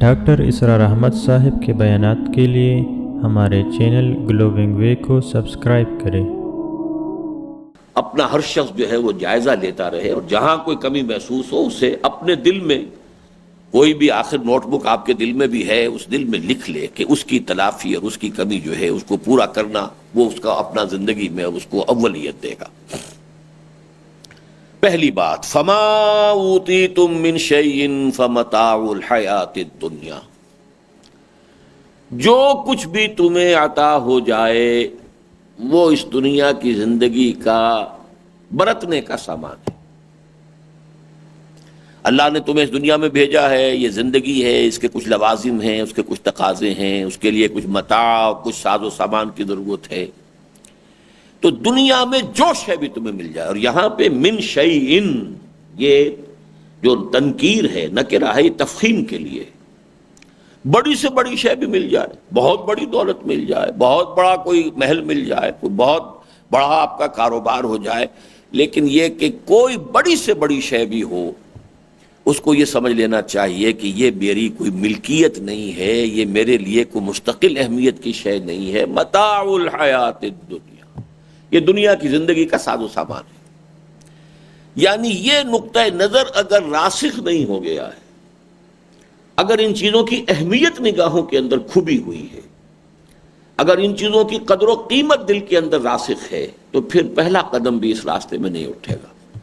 Doctor اسرار احمد صاحب کے بیانات کے لیے ہمارے چینل گلوونگ وے کو سبسکرائب کریں۔ اپنا ہر شخص جو ہے وہ جائزہ لیتا رہے اور جہاں کوئی کمی محسوس ہو اسے اپنے دل میں، کوئی بھی آخر نوٹ بک آپ کے دل میں بھی ہے، اس دل میں لکھ لے کہ اس کی تلافی اور اس کی کمی جو ہے اس کو پورا کرنا وہ اس کا اپنا زندگی میں اس کو اولیت دے گا۔ پہلی بات، فما اوتیتم من شیء فمتاع الحیات الدنیا، جو کچھ بھی تمہیں عطا ہو جائے وہ اس دنیا کی زندگی کا برتنے کا سامان ہے۔ اللہ نے تمہیں اس دنیا میں بھیجا ہے، یہ زندگی ہے، اس کے کچھ لوازم ہیں، اس کے کچھ تقاضے ہیں، اس کے لیے کچھ متاع، کچھ ساز و سامان کی ضرورت ہے۔ تو دنیا میں جو شے بھی تمہیں مل جائے، اور یہاں پہ من شیء، یہ جو تنکیر ہے، نکرہ ہے، یہ تفخیم کے لیے، بڑی سے بڑی شے بھی مل جائے، بہت بڑی دولت مل جائے، بہت بڑا کوئی محل مل جائے، کوئی بہت بڑا آپ کا کاروبار ہو جائے، لیکن یہ کہ کوئی بڑی سے بڑی شے بھی ہو، اس کو یہ سمجھ لینا چاہیے کہ یہ میری کوئی ملکیت نہیں ہے، یہ میرے لیے کوئی مستقل اہمیت کی شے نہیں ہے، متاع الحیات الدنیا، یہ دنیا کی زندگی کا ساز و سامان ہے۔ یعنی یہ نقطہ نظر اگر راسخ نہیں ہو گیا ہے، اگر ان چیزوں کی اہمیت نگاہوں کے اندر کھبی ہوئی ہے، اگر ان چیزوں کی قدر و قیمت دل کے اندر راسخ ہے، تو پھر پہلا قدم بھی اس راستے میں نہیں اٹھے گا،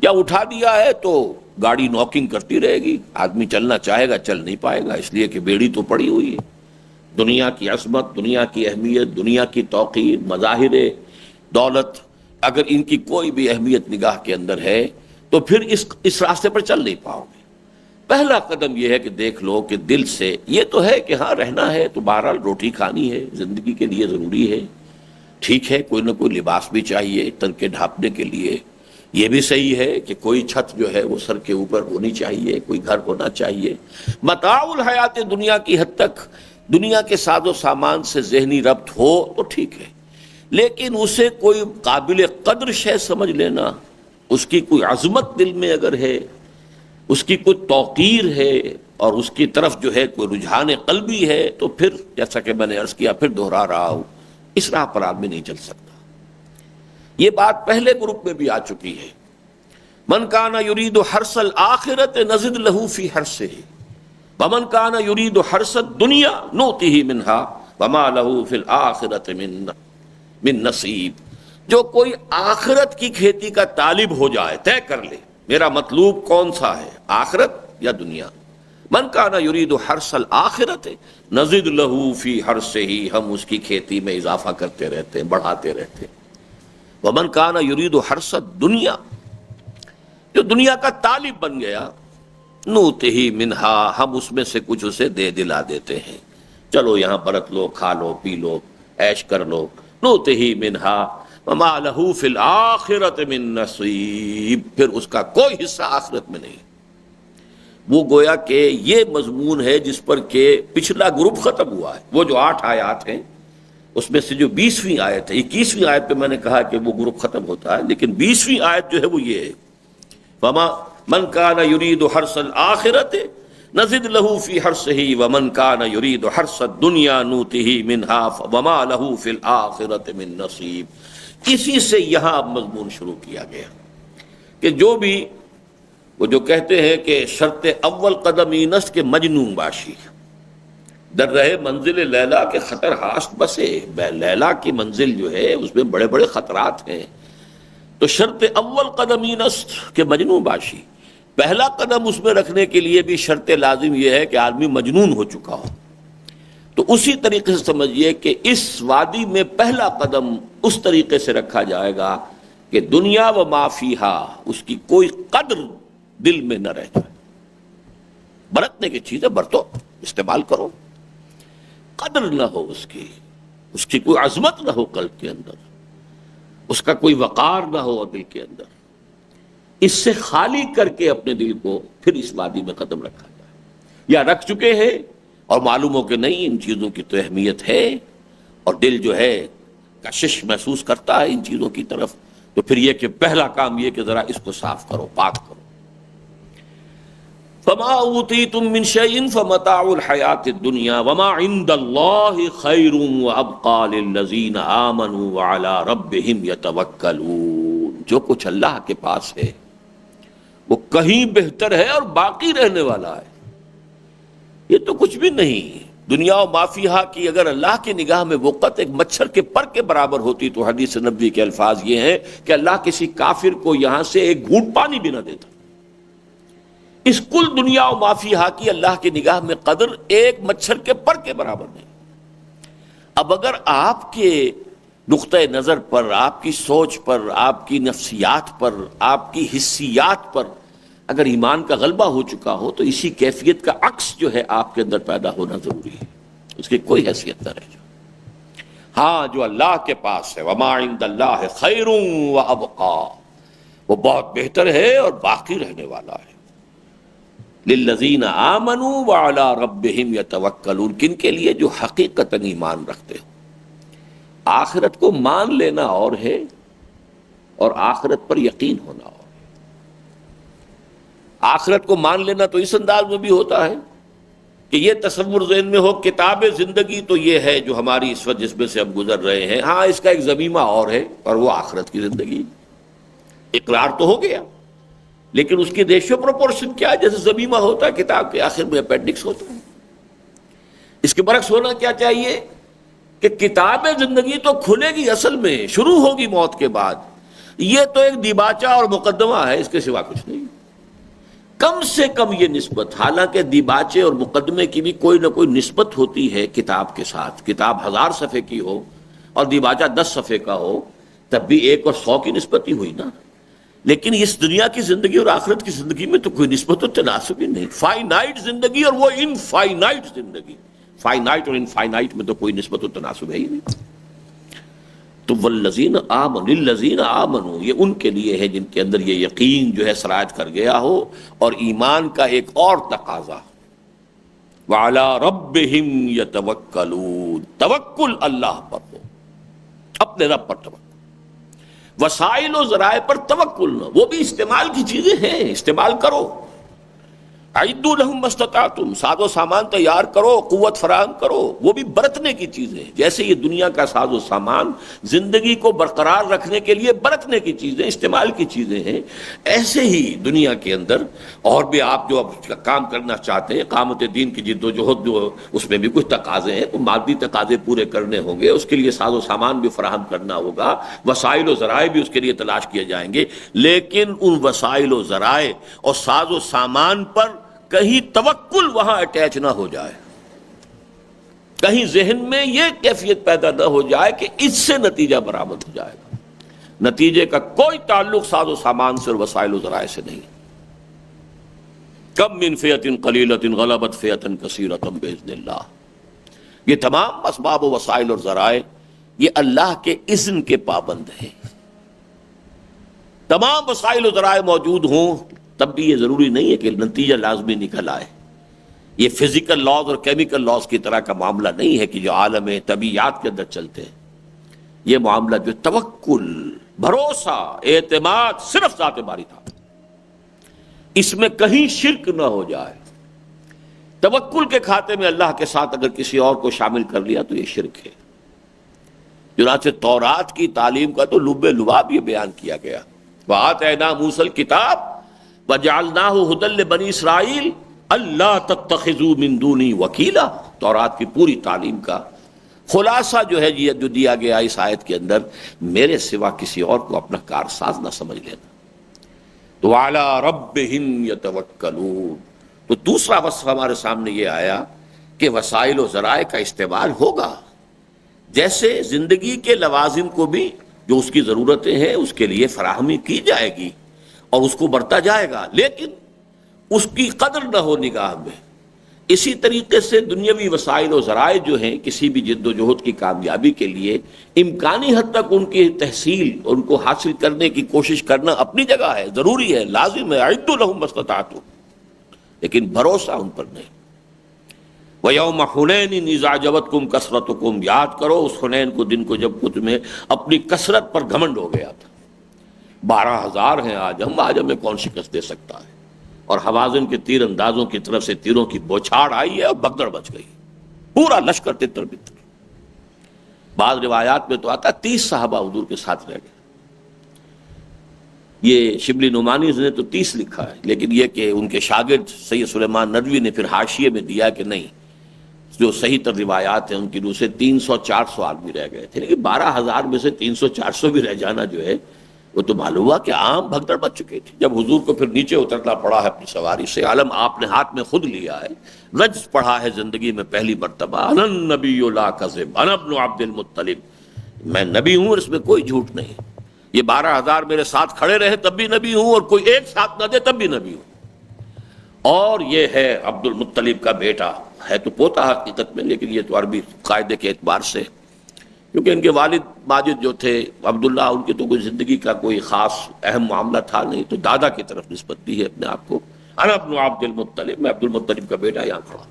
یا اٹھا دیا ہے تو گاڑی نوکنگ کرتی رہے گی، آدمی چلنا چاہے گا چل نہیں پائے گا، اس لیے کہ بیڑی تو پڑی ہوئی ہے۔ دنیا کی عظمت، دنیا کی اہمیت، دنیا کی توقیر، مظاہر دولت، اگر ان کی کوئی بھی اہمیت نگاہ کے اندر ہے تو پھر اس راستے پر چل نہیں پاؤ گے۔ پہلا قدم یہ ہے کہ دیکھ لو کہ دل سے یہ تو ہے کہ ہاں رہنا ہے تو بہرحال روٹی کھانی ہے، زندگی کے لیے ضروری ہے، ٹھیک ہے، کوئی نہ کوئی لباس بھی چاہیے تن کے ڈھانپنے کے لیے، یہ بھی صحیح ہے کہ کوئی چھت جو ہے وہ سر کے اوپر ہونی چاہیے، کوئی گھر ہونا چاہیے۔ متاع الحیات دنیا کی حد تک دنیا کے ساز و سامان سے ذہنی ربط ہو تو ٹھیک ہے، لیکن اسے کوئی قابل قدر شے سمجھ لینا، اس کی کوئی عظمت دل میں اگر ہے، اس کی کوئی توقیر ہے، اور اس کی طرف جو ہے کوئی رجحان قلبی ہے، تو پھر جیسا کہ میں نے عرض کیا، پھر دہرا رہا ہوں، اس راہ پر آدمی نہیں چل سکتا۔ یہ بات پہلے گروپ میں بھی آ چکی ہے، من کان یرید حرث الآخرۃ نزد لہ فی حرثہ ومن کان یرید حرث الدنیا نؤتہ منہا وما لہ فی الآخرۃ من نصیب۔ جو کوئی آخرت کی کھیتی کا طالب ہو جائے، طے کر لے میرا مطلوب کون سا ہے، آخرت یا دنیا، من کان یرید حرث الآخرۃ نزد لہ فی حرثہ، ہم اس کی کھیتی میں اضافہ کرتے رہتے ہیں، بڑھاتے رہتے ہیں۔ ومن کان یرید حرث الدنیا، جو دنیا کا طالب بن گیا، نؤتہ منہا، ہم اس میں سے کچھ اسے دے دلا دیتے ہیں، چلو یہاں برت لو، کھا لو، پی لو، عیش کر لو، نؤتہ منہا وما لہ فی الآخرۃ من نصیب، پھر اس کا کوئی حصہ آخرت میں نہیں۔ وہ گویا کہ یہ مضمون ہے جس پر کہ پچھلا گروپ ختم ہوا ہے، وہ جو 8 آیات ہیں اس میں سے جو 20ویں آیت ہے، 21ویں آیت پہ میں نے کہا کہ وہ گروپ ختم ہوتا ہے، لیکن 20ویں آیت جو ہے وہ یہ ہے، وما من کان یرید حرث الآخرۃ نزد لہ فی حرثہ ومن کان یرید حرث الدنیا نؤتہ منہا وما لہ فی الآخرۃ من نصیب۔ اسی سے یہاں اب مضمون شروع کیا گیا کہ جو بھی وہ جو کہتے ہیں کہ شرط اول قدم اینست کے مجنون باشی، در رہے منزل لیلا کے خطر ہاست بسے، لیلا کی منزل جو ہے اس میں بڑے بڑے خطرات ہیں، تو شرط اول قدم اینست کہ مجنون باشی، پہلا قدم اس میں رکھنے کے لیے بھی شرط لازم یہ ہے کہ آدمی مجنون ہو چکا ہو۔ تو اسی طریقے سے سمجھیے کہ اس وادی میں پہلا قدم اس طریقے سے رکھا جائے گا کہ دنیا و ما فیہا، اس کی کوئی قدر دل میں نہ رہ جائے۔ برتنے کی چیزیں برتو، استعمال کرو، قدر نہ ہو اس کی کوئی عظمت نہ ہو قلب کے اندر، اس کا کوئی وقار نہ ہو دل کے اندر، اس سے خالی کر کے اپنے دل کو پھر اس وادی میں قدم رکھا جائے، یا رکھ چکے ہیں اور معلوم ہو کہ نہیں ان چیزوں کی تو اہمیت ہے، اور دل جو ہے کشش محسوس کرتا ہے ان چیزوں کی طرف، تو پھر یہ کہ پہلا کام یہ کہ ذرا اس کو صاف کرو، پاک کرو۔ فما اوتیتم من شیء فمتاع الحیاۃ الدنیا وما عند اللہ خیر وابقى للذین آمنوا وعلی ربہم یتوکلون. جو کچھ اللہ کے پاس ہے وہ کہیں بہتر ہے اور باقی رہنے والا ہے. یہ تو کچھ بھی نہیں. دنیا و ما فیہا کی اگر اللہ کی نگاہ میں وقت ایک مچھر کے پر کے برابر ہوتی تو حدیث نبوی کے الفاظ یہ ہیں کہ اللہ کسی کافر کو یہاں سے ایک گھونٹ پانی بھی نہ دیتا. اس کل دنیا و ما فیہا کی اللہ کی نگاہ میں قدر ایک مچھر کے پر کے برابر نہیں. اب اگر آپ کے نقطۂ نظر پر، آپ کی سوچ پر، آپ کی نفسیات پر، آپ کی حسیات پر اگر ایمان کا غلبہ ہو چکا ہو تو اسی کیفیت کا عکس جو ہے آپ کے اندر پیدا ہونا ضروری ہے. اس کی کوئی حیثیت نہ رہ جائے. ہاں جو اللہ کے پاس ہے وما عند اللہ خیر وابقى، وہ بہت بہتر ہے اور باقی رہنے والا ہے. للذین آمنوا وعلی ربہم یتوکلون، کن کے لیے؟ جو حقیقتاً ایمان رکھتے ہو. آخرت کو مان لینا اور ہے اور آخرت پر یقین ہونا اور. آخرت کو مان لینا تو اس انداز میں بھی ہوتا ہے کہ یہ تصور ذہن میں ہو کتاب زندگی تو یہ ہے جو ہماری اس وقت جس میں سے ہم گزر رہے ہیں، ہاں اس کا ایک ضمیمہ اور ہے اور وہ آخرت کی زندگی. اقرار تو ہو گیا لیکن اس کی ریشیو پروپورشن کیا ہے؟ جیسے ضمیمہ ہوتا ہے کتاب کے آخر میں اپینڈکس ہوتا ہے. اس کے برعکس ہونا کیا چاہیے کہ کتاب زندگی تو کھلے گی، اصل میں شروع ہوگی موت کے بعد. یہ تو ایک دیباچہ اور مقدمہ ہے، اس کے سوا کچھ نہیں. کم سے کم یہ نسبت، حالانکہ دیباچے اور مقدمے کی بھی کوئی نہ کوئی نسبت ہوتی ہے کتاب کے ساتھ. کتاب 1000 صفحے کی ہو اور دیباچہ 10 صفحے کا ہو تب بھی 1 اور 100 کی نسبت ہی ہوئی نا. لیکن اس دنیا کی زندگی اور آخرت کی زندگی میں تو کوئی نسبت و تناسب ہی نہیں. فائنائٹ زندگی اور وہ انفائنائٹ زندگی. فائنائٹ اور انفائنائٹ میں تو کوئی نسبت و تناسب ہے ہی نہیں. تو والذین آمنوا، للذین آمنوا، یہ ان کے لیے ہے جن کے اندر یہ یقین جو ہے سرایت کر گیا ہو اور ایمان کا ایک اور تقاضا. وعلی ربہم یتوکلون، توکل اللہ پر ہو، اپنے رب پر توکل. وسائل و ذرائع پر توکل نہ، وہ بھی استعمال کی چیزیں ہیں، استعمال کرو. اعدوا لهم ما استطعتم، ساز و سامان تیار کرو، قوت فراہم کرو. وہ بھی برتنے کی چیزیں، جیسے یہ دنیا کا ساز و سامان زندگی کو برقرار رکھنے کے لیے برتنے کی چیزیں، استعمال کی چیزیں ہیں، ایسے ہی دنیا کے اندر اور بھی آپ جو کام کرنا چاہتے ہیں، اقامت دین کی جد و جہد جو اس میں بھی کچھ تقاضے ہیں، کچھ مادی تقاضے پورے کرنے ہوں گے، اس کے لیے ساز و سامان بھی فراہم کرنا ہوگا، وسائل و ذرائع بھی اس کے لیے تلاش کیے جائیں گے. لیکن ان وسائل و ذرائع اور ساز و سامان پر کہیں توکل وہاں اٹیچ نہ ہو جائے، کہیں ذہن میں یہ کیفیت پیدا نہ ہو جائے کہ اس سے نتیجہ برآمد ہو جائے گا. نتیجے کا کوئی تعلق ساز و سامان سے اور وسائل و ذرائع سے نہیں. کم من فئۃ قلیلۃ غلبت فئۃ کثیرۃ باذن اللہ. یہ تمام اسباب و وسائل اور ذرائع یہ اللہ کے اذن کے پابند ہیں. تمام وسائل و ذرائع موجود ہوں تب بھی یہ ضروری نہیں ہے کہ نتیجہ لازمی نکل آئے. یہ فزیکل لاز اور کیمیکل لاز کی طرح کا معاملہ نہیں ہے کہ جو عالم طبیعیات کے اندر چلتے ہیں. یہ معاملہ جو توکل، بھروسہ، اعتماد صرف ذات باری تھا، اس میں کہیں شرک نہ ہو جائے. توکل کے کھاتے میں اللہ کے ساتھ اگر کسی اور کو شامل کر لیا تو یہ شرک ہے. چنانچہ تورات کی تعلیم کا تو لب لباب یہ بیان کیا گیا. وآتینaa موسیٰ الکتاب وجعلناہ ھدی لبنی اسرائیل اللہ تتخذوا من دونی وکیلا. تورات کی پوری تعلیم کا خلاصہ جو ہے جو دیا گیا اس آیت کے اندر، میرے سوا کسی اور کو اپنا کارساز نہ سمجھ لینا. تو وعلی ربہم یتوکلون. تو دوسرا وصف ہمارے سامنے یہ آیا کہ وسائل و ذرائع کا استعمال ہوگا. جیسے زندگی کے لوازم کو بھی جو اس کی ضرورتیں ہیں اس کے لیے فراہمی کی جائے گی اور اس کو برتا جائے گا، لیکن اس کی قدر نہ ہو نگاہ میں. اسی طریقے سے دنیاوی وسائل و ذرائع جو ہیں کسی بھی جد و جہد کی کامیابی کے لیے امکانی حد تک ان کی تحصیل، ان کو حاصل کرنے کی کوشش کرنا اپنی جگہ ہے، ضروری ہے، لازم ہے. اعدوا لهم ما استطعتم، لیکن بھروسہ ان پر نہیں. وَيَوْمَ حُنَيْنٍ إِذْ أَعْجَبَتْكُمْ كَثْرَتُكُمْ، یاد کرو اس حنین کو، دن کو جب تمہیں اپنی کثرت پر گھمنڈ ہو گیا تھا. 12,000 ہیں آج ہمیں کون شکست دے سکتا ہے؟ اور حوازن کے تیر اندازوں کی طرف سے تیروں کی بوچھاڑ آئی ہے اور بگدڑ بچ گئی، پورا لشکر تتر بتر۔ بعض روایات میں تو آتا 30 صحابہ حضور کے ساتھ رہ گئے، یہ شبلی نعمانی نے تو 30 لکھا ہے، لیکن یہ کہ ان کے شاگرد سید سلیمان ندوی نے پھر حاشیے میں دیا کہ نہیں، جو صحیح تر روایات ہیں ان کی روح سے 300-400 آدمی رہ گئے تھے، لیکن 12,000 میں سے 300-400 بھی رہ جانا جو ہے وہ تو معلوم ہوا کہ عام بھگدڑ بچ چکی تھی۔ جب حضور کو پھر نیچے اترنا پڑا ہے اپنی سواری سے، علم آپ نے ہاتھ میں خود لیا ہے، رجز پڑھا ہے زندگی میں پہلی مرتبہ، انا النبی لا کذب انا ابن عبد المطلب، میں نبی ہوں اور اس میں کوئی جھوٹ نہیں۔ یہ 12,000 میرے ساتھ کھڑے رہے تب بھی نبی ہوں، اور کوئی ایک ساتھ نہ دے تب بھی نبی ہوں۔ اور یہ ہے عبد المطلب کا بیٹا، ہے تو پوتا حقیقت میں، لیکن یہ تو عربی قاعدے کے اعتبار سے، کیونکہ ان کے والد ماجد جو تھے عبداللہ، ان کی تو کوئی زندگی کا کوئی خاص اہم معاملہ تھا نہیں، تو دادا کی طرف نسبت دی ہے اپنے آپ کو، انا ابن عبد المطلب، میں عبد المطلب کا بیٹا یہاں کھڑا۔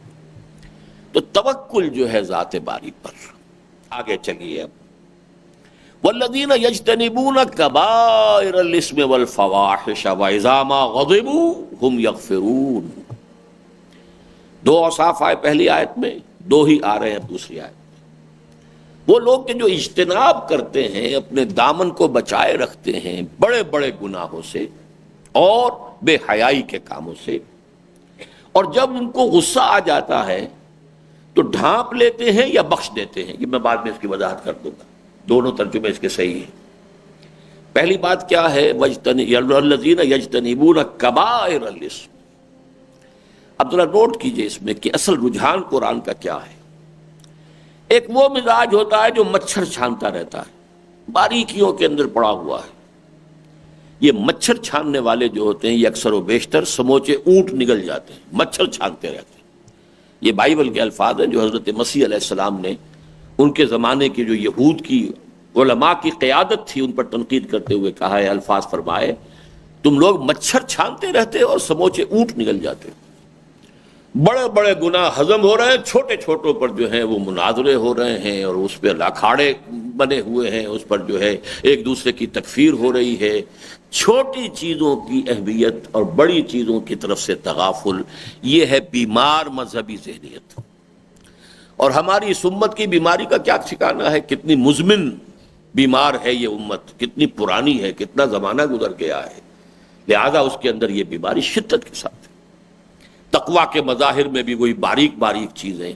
تو توکل جو ہے ذات باری پر۔ آگے چلیے اب، والذین یجتنبون کبائر الاسم والفواحش واذا ما غضبوا هم یغفرون۔ 2 اوصاف آئے پہلی آیت میں، 2 ہی آ رہے ہیں دوسری آیت میں۔ وہ لوگ کہ جو اجتناب کرتے ہیں، اپنے دامن کو بچائے رکھتے ہیں بڑے بڑے گناہوں سے اور بے حیائی کے کاموں سے، اور جب ان کو غصہ آ جاتا ہے تو ڈھانپ لیتے ہیں یا بخش دیتے ہیں، یہ میں بعد میں اس کی وضاحت کر دوں گا، دونوں ترجمے اس کے صحیح ہیں۔ پہلی بات کیا ہے، الذین یجتنبون کبائر الاسم۔ اب ذرا نوٹ کیجئے اس میں کہ اصل رجحان قرآن کا کیا ہے۔ ایک وہ مزاج ہوتا ہے جو مچھر چھانتا رہتا ہے، باریکیوں کے اندر پڑا ہوا ہے۔ یہ مچھر چھاننے والے جو ہوتے ہیں یہ اکثر و بیشتر سموچے اونٹ نگل جاتے ہیں، مچھر چھانتے رہتے ہیں۔ یہ بائبل کے الفاظ ہیں جو حضرت مسیح علیہ السلام نے ان کے زمانے کے جو یہود کی علماء کی قیادت تھی ان پر تنقید کرتے ہوئے کہا ہے، الفاظ فرمائے، تم لوگ مچھر چھانتے رہتے اور سموچے اونٹ نگل جاتے۔ بڑے بڑے گناہ ہضم ہو رہے ہیں، چھوٹے چھوٹوں پر جو ہیں وہ مناظرے ہو رہے ہیں اور اس پہ اکھاڑے بنے ہوئے ہیں، اس پر جو ہے ایک دوسرے کی تکفیر ہو رہی ہے۔ چھوٹی چیزوں کی اہمیت اور بڑی چیزوں کی طرف سے تغافل، یہ ہے بیمار مذہبی ذہنیت۔ اور ہماری اس امت کی بیماری کا کیا ٹھکانہ ہے، کتنی مزمن بیمار ہے یہ امت، کتنی پرانی ہے، کتنا زمانہ گزر گیا ہے، لہذا اس کے اندر یہ بیماری شدت کے ساتھ ہے۔ تقویٰ کے مظاہر میں بھی وہی باریک باریک چیزیں،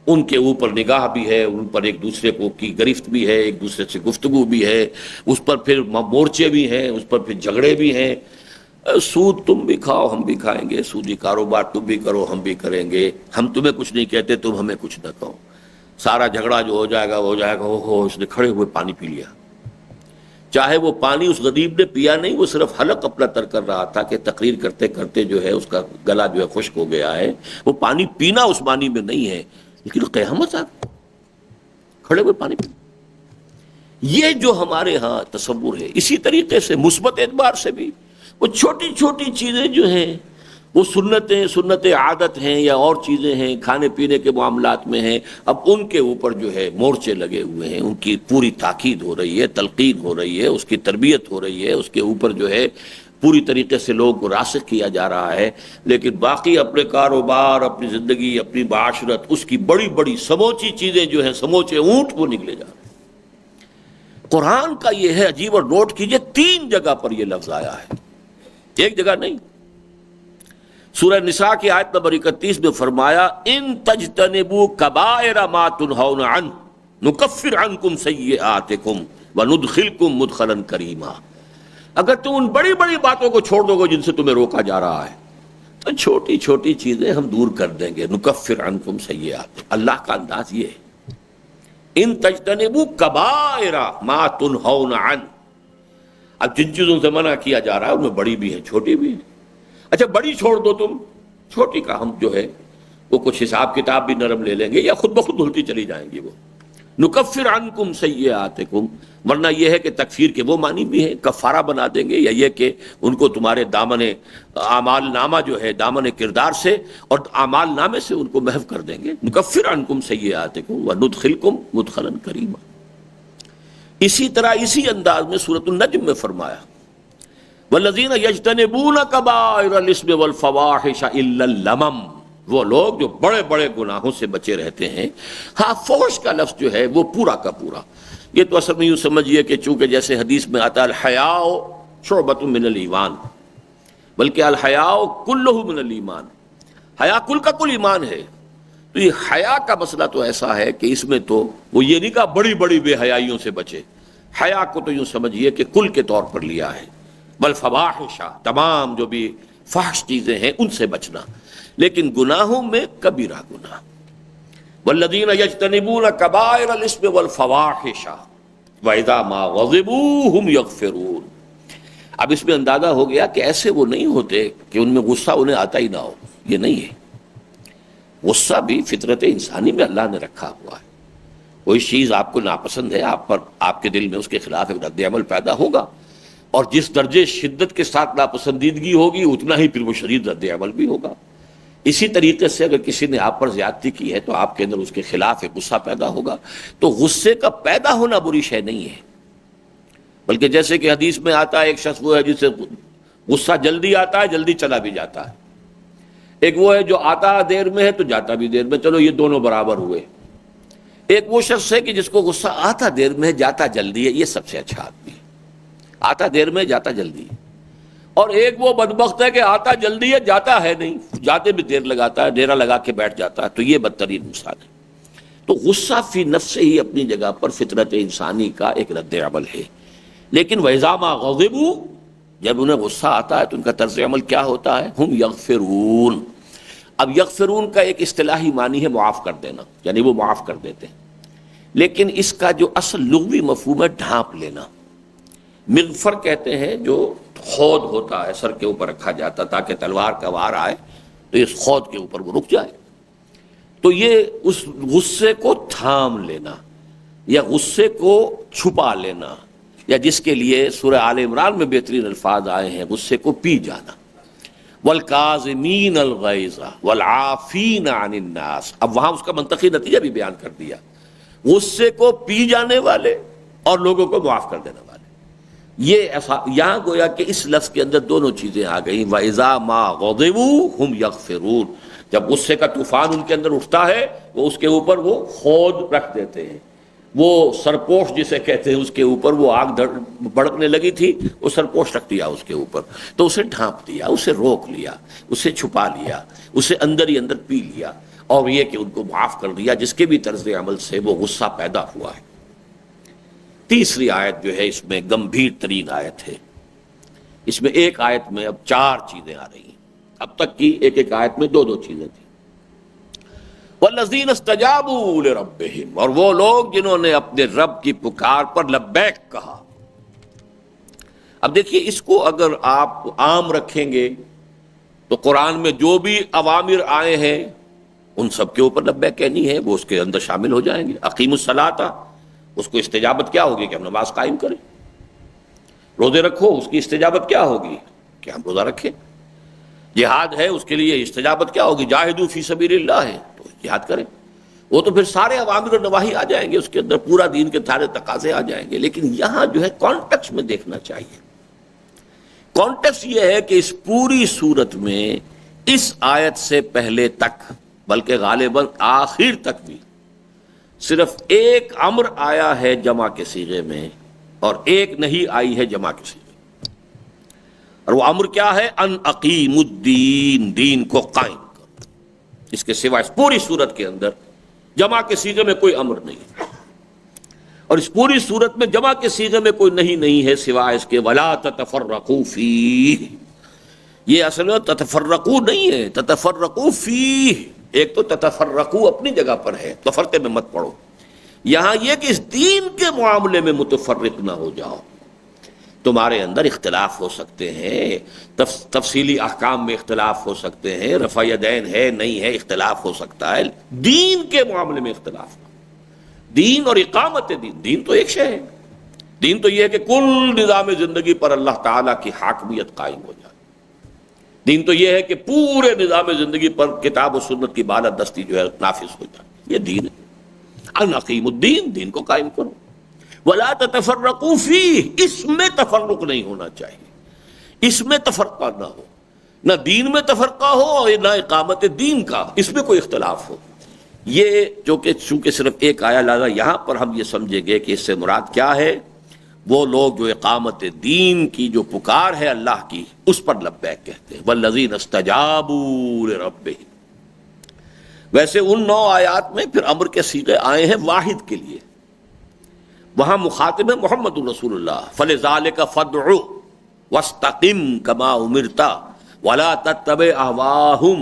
ان کے اوپر نگاہ بھی ہے، ان پر ایک دوسرے کو کی گرفت بھی ہے، ایک دوسرے سے گفتگو بھی ہے، اس پر پھر مورچے بھی ہیں، اس پر پھر جھگڑے بھی ہیں۔ سود تم بھی کھاؤ ہم بھی کھائیں گے، سودی کاروبار تم بھی کرو ہم بھی کریں گے، ہم تمہیں کچھ نہیں کہتے تم ہمیں کچھ نہ کہو، سارا جھگڑا جو ہو جائے گا وہ ہو جائے گا۔ اوہو اس نے کھڑے ہوئے پانی پی لیا، چاہے وہ پانی اس غریب نے پیا نہیں، وہ صرف حلق اپنا تر کر رہا تھا کہ تقریر کرتے کرتے جو ہے اس کا گلا جو ہے خشک ہو گیا ہے، وہ پانی پینا اس معنی میں نہیں ہے، لیکن قیامت آ گئی، کھڑے ہوئے پانی پی۔ یہ جو ہمارے ہاں تصور ہے، اسی طریقے سے مثبت اعتبار سے بھی وہ چھوٹی چھوٹی چیزیں جو ہیں وہ سنت عادت ہیں یا اور چیزیں ہیں، کھانے پینے کے معاملات میں ہیں، اب ان کے اوپر جو ہے مورچے لگے ہوئے ہیں، ان کی پوری تاکید ہو رہی ہے، تلقین ہو رہی ہے، اس کی تربیت ہو رہی ہے، اس کے اوپر جو ہے پوری طریقے سے لوگوں کو راسخ کیا جا رہا ہے، لیکن باقی اپنے کاروبار، اپنی زندگی، اپنی معاشرت، اس کی بڑی بڑی سموچی چیزیں جو ہیں، سموچے اونٹ وہ نکلے جا رہے ہیں۔ قرآن کا یہ ہے عجیب، اور نوٹ کیجئے 3 جگہ پر یہ لفظ آیا ہے، ایک جگہ نہیں۔ سورہ نساء کی آیت نمبر 31 میں فرمایا، ان تجتنبوا کبائر ما تنہون عنہ نکفر عنکم سیئاتکم وندخلکم مدخلا کریما۔ اگر تم ان بڑی بڑی باتوں کو چھوڑ دو گے جن سے تمہیں روکا جا رہا ہے، تو چھوٹی چھوٹی چیزیں ہم دور کر دیں گے، نکفر عنکم سیئات۔ اللہ کا انداز یہ ہے، ان تجتنبوا کبائر ما تنہون عنہ۔ اب جن چیزوں سے منع کیا جا رہا ہے ان میں بڑی بھی ہیں چھوٹی بھی ہیں۔ اچھا بڑی چھوڑ دو تم، چھوٹی کا ہم جو ہے وہ کچھ حساب کتاب بھی نرم لے لیں گے یا خود بخود دھلتی چلی جائیں گی وہ۔ نکفر عنکم سیئاتکم، ورنہ یہ ہے کہ تکفیر کے وہ معنی بھی ہیں، کفارہ بنا دیں گے، یا یہ کہ ان کو تمہارے دامن اعمال نامہ جو ہے، دامن کردار سے اور اعمال نامے سے ان کو محو کر دیں گے۔ نکفر عنکم سیئاتکم وندخلکم مدخلا کریما۔ اسی طرح اسی انداز میں سورۃ النجم میں فرمایا، والذین یجتنبون کبائر الاسم والفواحش الا اللمم، وہ لوگ جو بڑے بڑے گناہوں سے بچے رہتے ہیں. ہاں فحش کا لفظ جو ہے وہ پورا کا پورا، یہ تو اصل میں یوں سمجھیے کہ چونکہ جیسے حدیث میں آتا ہے الحیاء شعبۃ من الایمان، بلکہ الحیاء کلہ من الایمان، حیا کل کا کل ایمان ہے. تو یہ حیا کا مسئلہ تو ایسا ہے کہ اس میں تو وہ یہ نہیں کہا بڑی بڑی بے حیائیوں سے بچے، حیا کو تو یوں سمجھیے کہ کل کے طور پر لیا ہے. بل فواحش، تمام جو بھی فحش چیزیں ہیں ان سے بچنا، لیکن گناہوں میں کبیرہ گناہ. والذین یجتنبون کبائر الاسم والفواحش واذا ما غضبوا هم یغفرون. اب اس میں اندازہ ہو گیا کہ ایسے وہ نہیں ہوتے کہ ان میں غصہ انہیں آتا ہی نہ ہو، یہ نہیں ہے. غصہ بھی فطرت انسانی میں اللہ نے رکھا ہوا ہے. کوئی چیز آپ کو ناپسند ہے، آپ کے دل میں اس کے خلاف ایک رد عمل پیدا ہوگا، اور جس درجے شدت کے ساتھ ناپسندیدگی ہوگی اتنا ہی پھر وہ شدید رد عمل بھی ہوگا. اسی طریقے سے اگر کسی نے آپ پر زیادتی کی ہے تو آپ کے اندر اس کے خلاف ایک غصہ پیدا ہوگا. تو غصے کا پیدا ہونا بری شے نہیں ہے، بلکہ جیسے کہ حدیث میں آتا ہے ایک شخص وہ ہے جسے غصہ جلدی آتا ہے جلدی چلا بھی جاتا ہے، ایک وہ ہے جو آتا دیر میں ہے تو جاتا بھی دیر میں، چلو یہ دونوں برابر ہوئے. ایک وہ شخص ہے کہ جس کو غصہ آتا دیر میں ہے جاتا جلدی ہے، یہ سب سے اچھا آدمی ہے، آتا دیر میں جاتا جلدی ہے. اور ایک وہ بدبخت ہے کہ آتا جلدی ہے جاتا ہے نہیں، جاتے بھی دیر لگاتا ہے، ڈیرا لگا کے بیٹھ جاتا ہے، تو یہ بدترین مثال ہے. تو غصہ فی نفس ہی اپنی جگہ پر فطرت انسانی کا ایک رد عمل ہے، لیکن وَإِذَا مَا غَضِبُوا، جب انہیں غصہ آتا ہے تو ان کا طرز عمل کیا ہوتا ہے؟ ہم یغفرون. اب یغفرون کا ایک اصطلاحی معنی ہے معاف کر دینا، یعنی وہ معاف کر دیتے ہیں، لیکن اس کا جو اصل لغوی مفہوم ہے ڈھانپ لینا. مغفر کہتے ہیں جو خود ہوتا ہے سر کے اوپر رکھا جاتا تاکہ تلوار کا وار آئے تو اس خود کے اوپر وہ رک جائے. تو یہ اس غصے کو تھام لینا یا غصے کو چھپا لینا، یا جس کے لیے سورہ آل عمران میں بہترین الفاظ آئے ہیں غصے کو پی جانا. والکاظمین الغیظ والعافین عن الناس. اب وہاں اس کا منطقی نتیجہ بھی بیان کر دیا، غصے کو پی جانے والے اور لوگوں کو معاف کر دینے والے. یہ ایسا یہاں گویا کہ اس لفظ کے اندر دونوں چیزیں آ گئیں. وَإِذَا مَا غَضِبُوا هُمْ يَغْفِرُونَ. جب غصے کا طوفان ان کے اندر اٹھتا ہے وہ اس کے اوپر وہ خود رکھ دیتے ہیں، وہ سرپوش جسے کہتے ہیں اس کے اوپر وہ آگ بھڑکنے لگی تھی، وہ سرپوش رکھ دیا اس کے اوپر، تو اسے ڈھانپ دیا، اسے روک لیا، اسے چھپا لیا، اسے اندر ہی اندر پی لیا، اور یہ کہ ان کو معاف کر دیا جس کے بھی طرز عمل سے وہ غصہ پیدا ہوا ہے. تیسری آیت جو ہے اس میں گمبھیر ترین آیت ہے. اس میں ایک آیت میں اب 4 چیزیں آ رہی ہیں، اب تک کی ایک ایک آیت میں 2 چیزیں تھیں. وَالَّذِينَ اسْتَجَابُوا لِرَبِّهِمْ، اور وہ لوگ جنہوں نے اپنے رب کی پکار پر لبیک کہا. اب دیکھیے اس کو اگر آپ عام رکھیں گے تو قرآن میں جو بھی اوامر آئے ہیں ان سب کے اوپر لبیک کہنی ہے، وہ اس کے اندر شامل ہو جائیں گے. اقیموا الصلاۃ، اس کو استجابت کیا ہوگی کہ ہم نماز قائم کریں. روزے رکھو، اس کی استجابت کیا ہوگی کہ ہم روزہ رکھیں. جہاد ہے، اس کے لیے استجابت کیا ہوگی؟ جاہدوا فی سبیل اللہ ہے تو جہاد کریں. وہ تو پھر سارے اوامر و نواہی آ جائیں گے، اس کے اندر پورا دین کے سارے تقاضے آ جائیں گے. لیکن یہاں جو ہے کانٹیکسٹ میں دیکھنا چاہیے. کانٹیکسٹ یہ ہے کہ اس پوری صورت میں اس آیت سے پہلے تک بلکہ غالباً آخر تک بھی صرف ایک امر آیا ہے جمع کے صیغے میں اور ایک نہیں آئی ہے جمع کے صیغے میں. اور وہ امر کیا ہے؟ ان اقیم الدین، دین کو قائم کرو. اس کے سوا اس پوری صورت کے اندر جمع کے صیغے میں کوئی امر نہیں ہے، اور اس پوری صورت میں جمع کے صیغے میں کوئی نہیں ہے سوائے اس کے ولا تتفرقوا فیہ. یہ اصل میں تتفرقوا نہیں ہے، تتفرقوا فیہ. ایک تو تتفرقوا اپنی جگہ پر ہے، تفرقے میں مت پڑو. یہاں یہ کہ اس دین کے معاملے میں متفرق نہ ہو جاؤ. تمہارے اندر اختلاف ہو سکتے ہیں، تفصیلی احکام میں اختلاف ہو سکتے ہیں، رفع یدین ہے نہیں ہے اختلاف ہو سکتا ہے، دین کے معاملے میں اختلاف نہ. دین اور اقامت دین تو ایک شے ہے. دین تو یہ ہے کہ کل نظام زندگی پر اللہ تعالیٰ کی حاکمیت قائم ہو جائے. دین تو یہ ہے کہ پورے نظام زندگی پر کتاب و سنت کی بالادستی جو ہے نافذ ہو جائے. یہ دین ہے. ان اقیم الدین، دین کو قائم کرو. ولا تتفرقوا فیہ، اس میں تفرق نہیں ہونا چاہیے. اس میں تفرقہ نہ ہو، نہ دین میں تفرقہ ہو اور نہ اقامت دین کا اس میں کوئی اختلاف ہو۔ یہ جو کہ چونکہ صرف ایک آیا لہذا یہاں پر ہم یہ سمجھیں گے کہ اس سے مراد کیا ہے، وہ لوگ جو اقامت دین کی جو پکار ہے اللہ کی اس پر لبیک کہتے ہیں، والذین استجابوا لربہم۔ ویسے ان 9 آیات میں پھر امر کے صیغے آئے ہیں واحد کے لیے، وہاں مخاطب ہے محمد رسول اللہ، فلذالک فادع واستقم کما امرت ولا تتبع اهواهم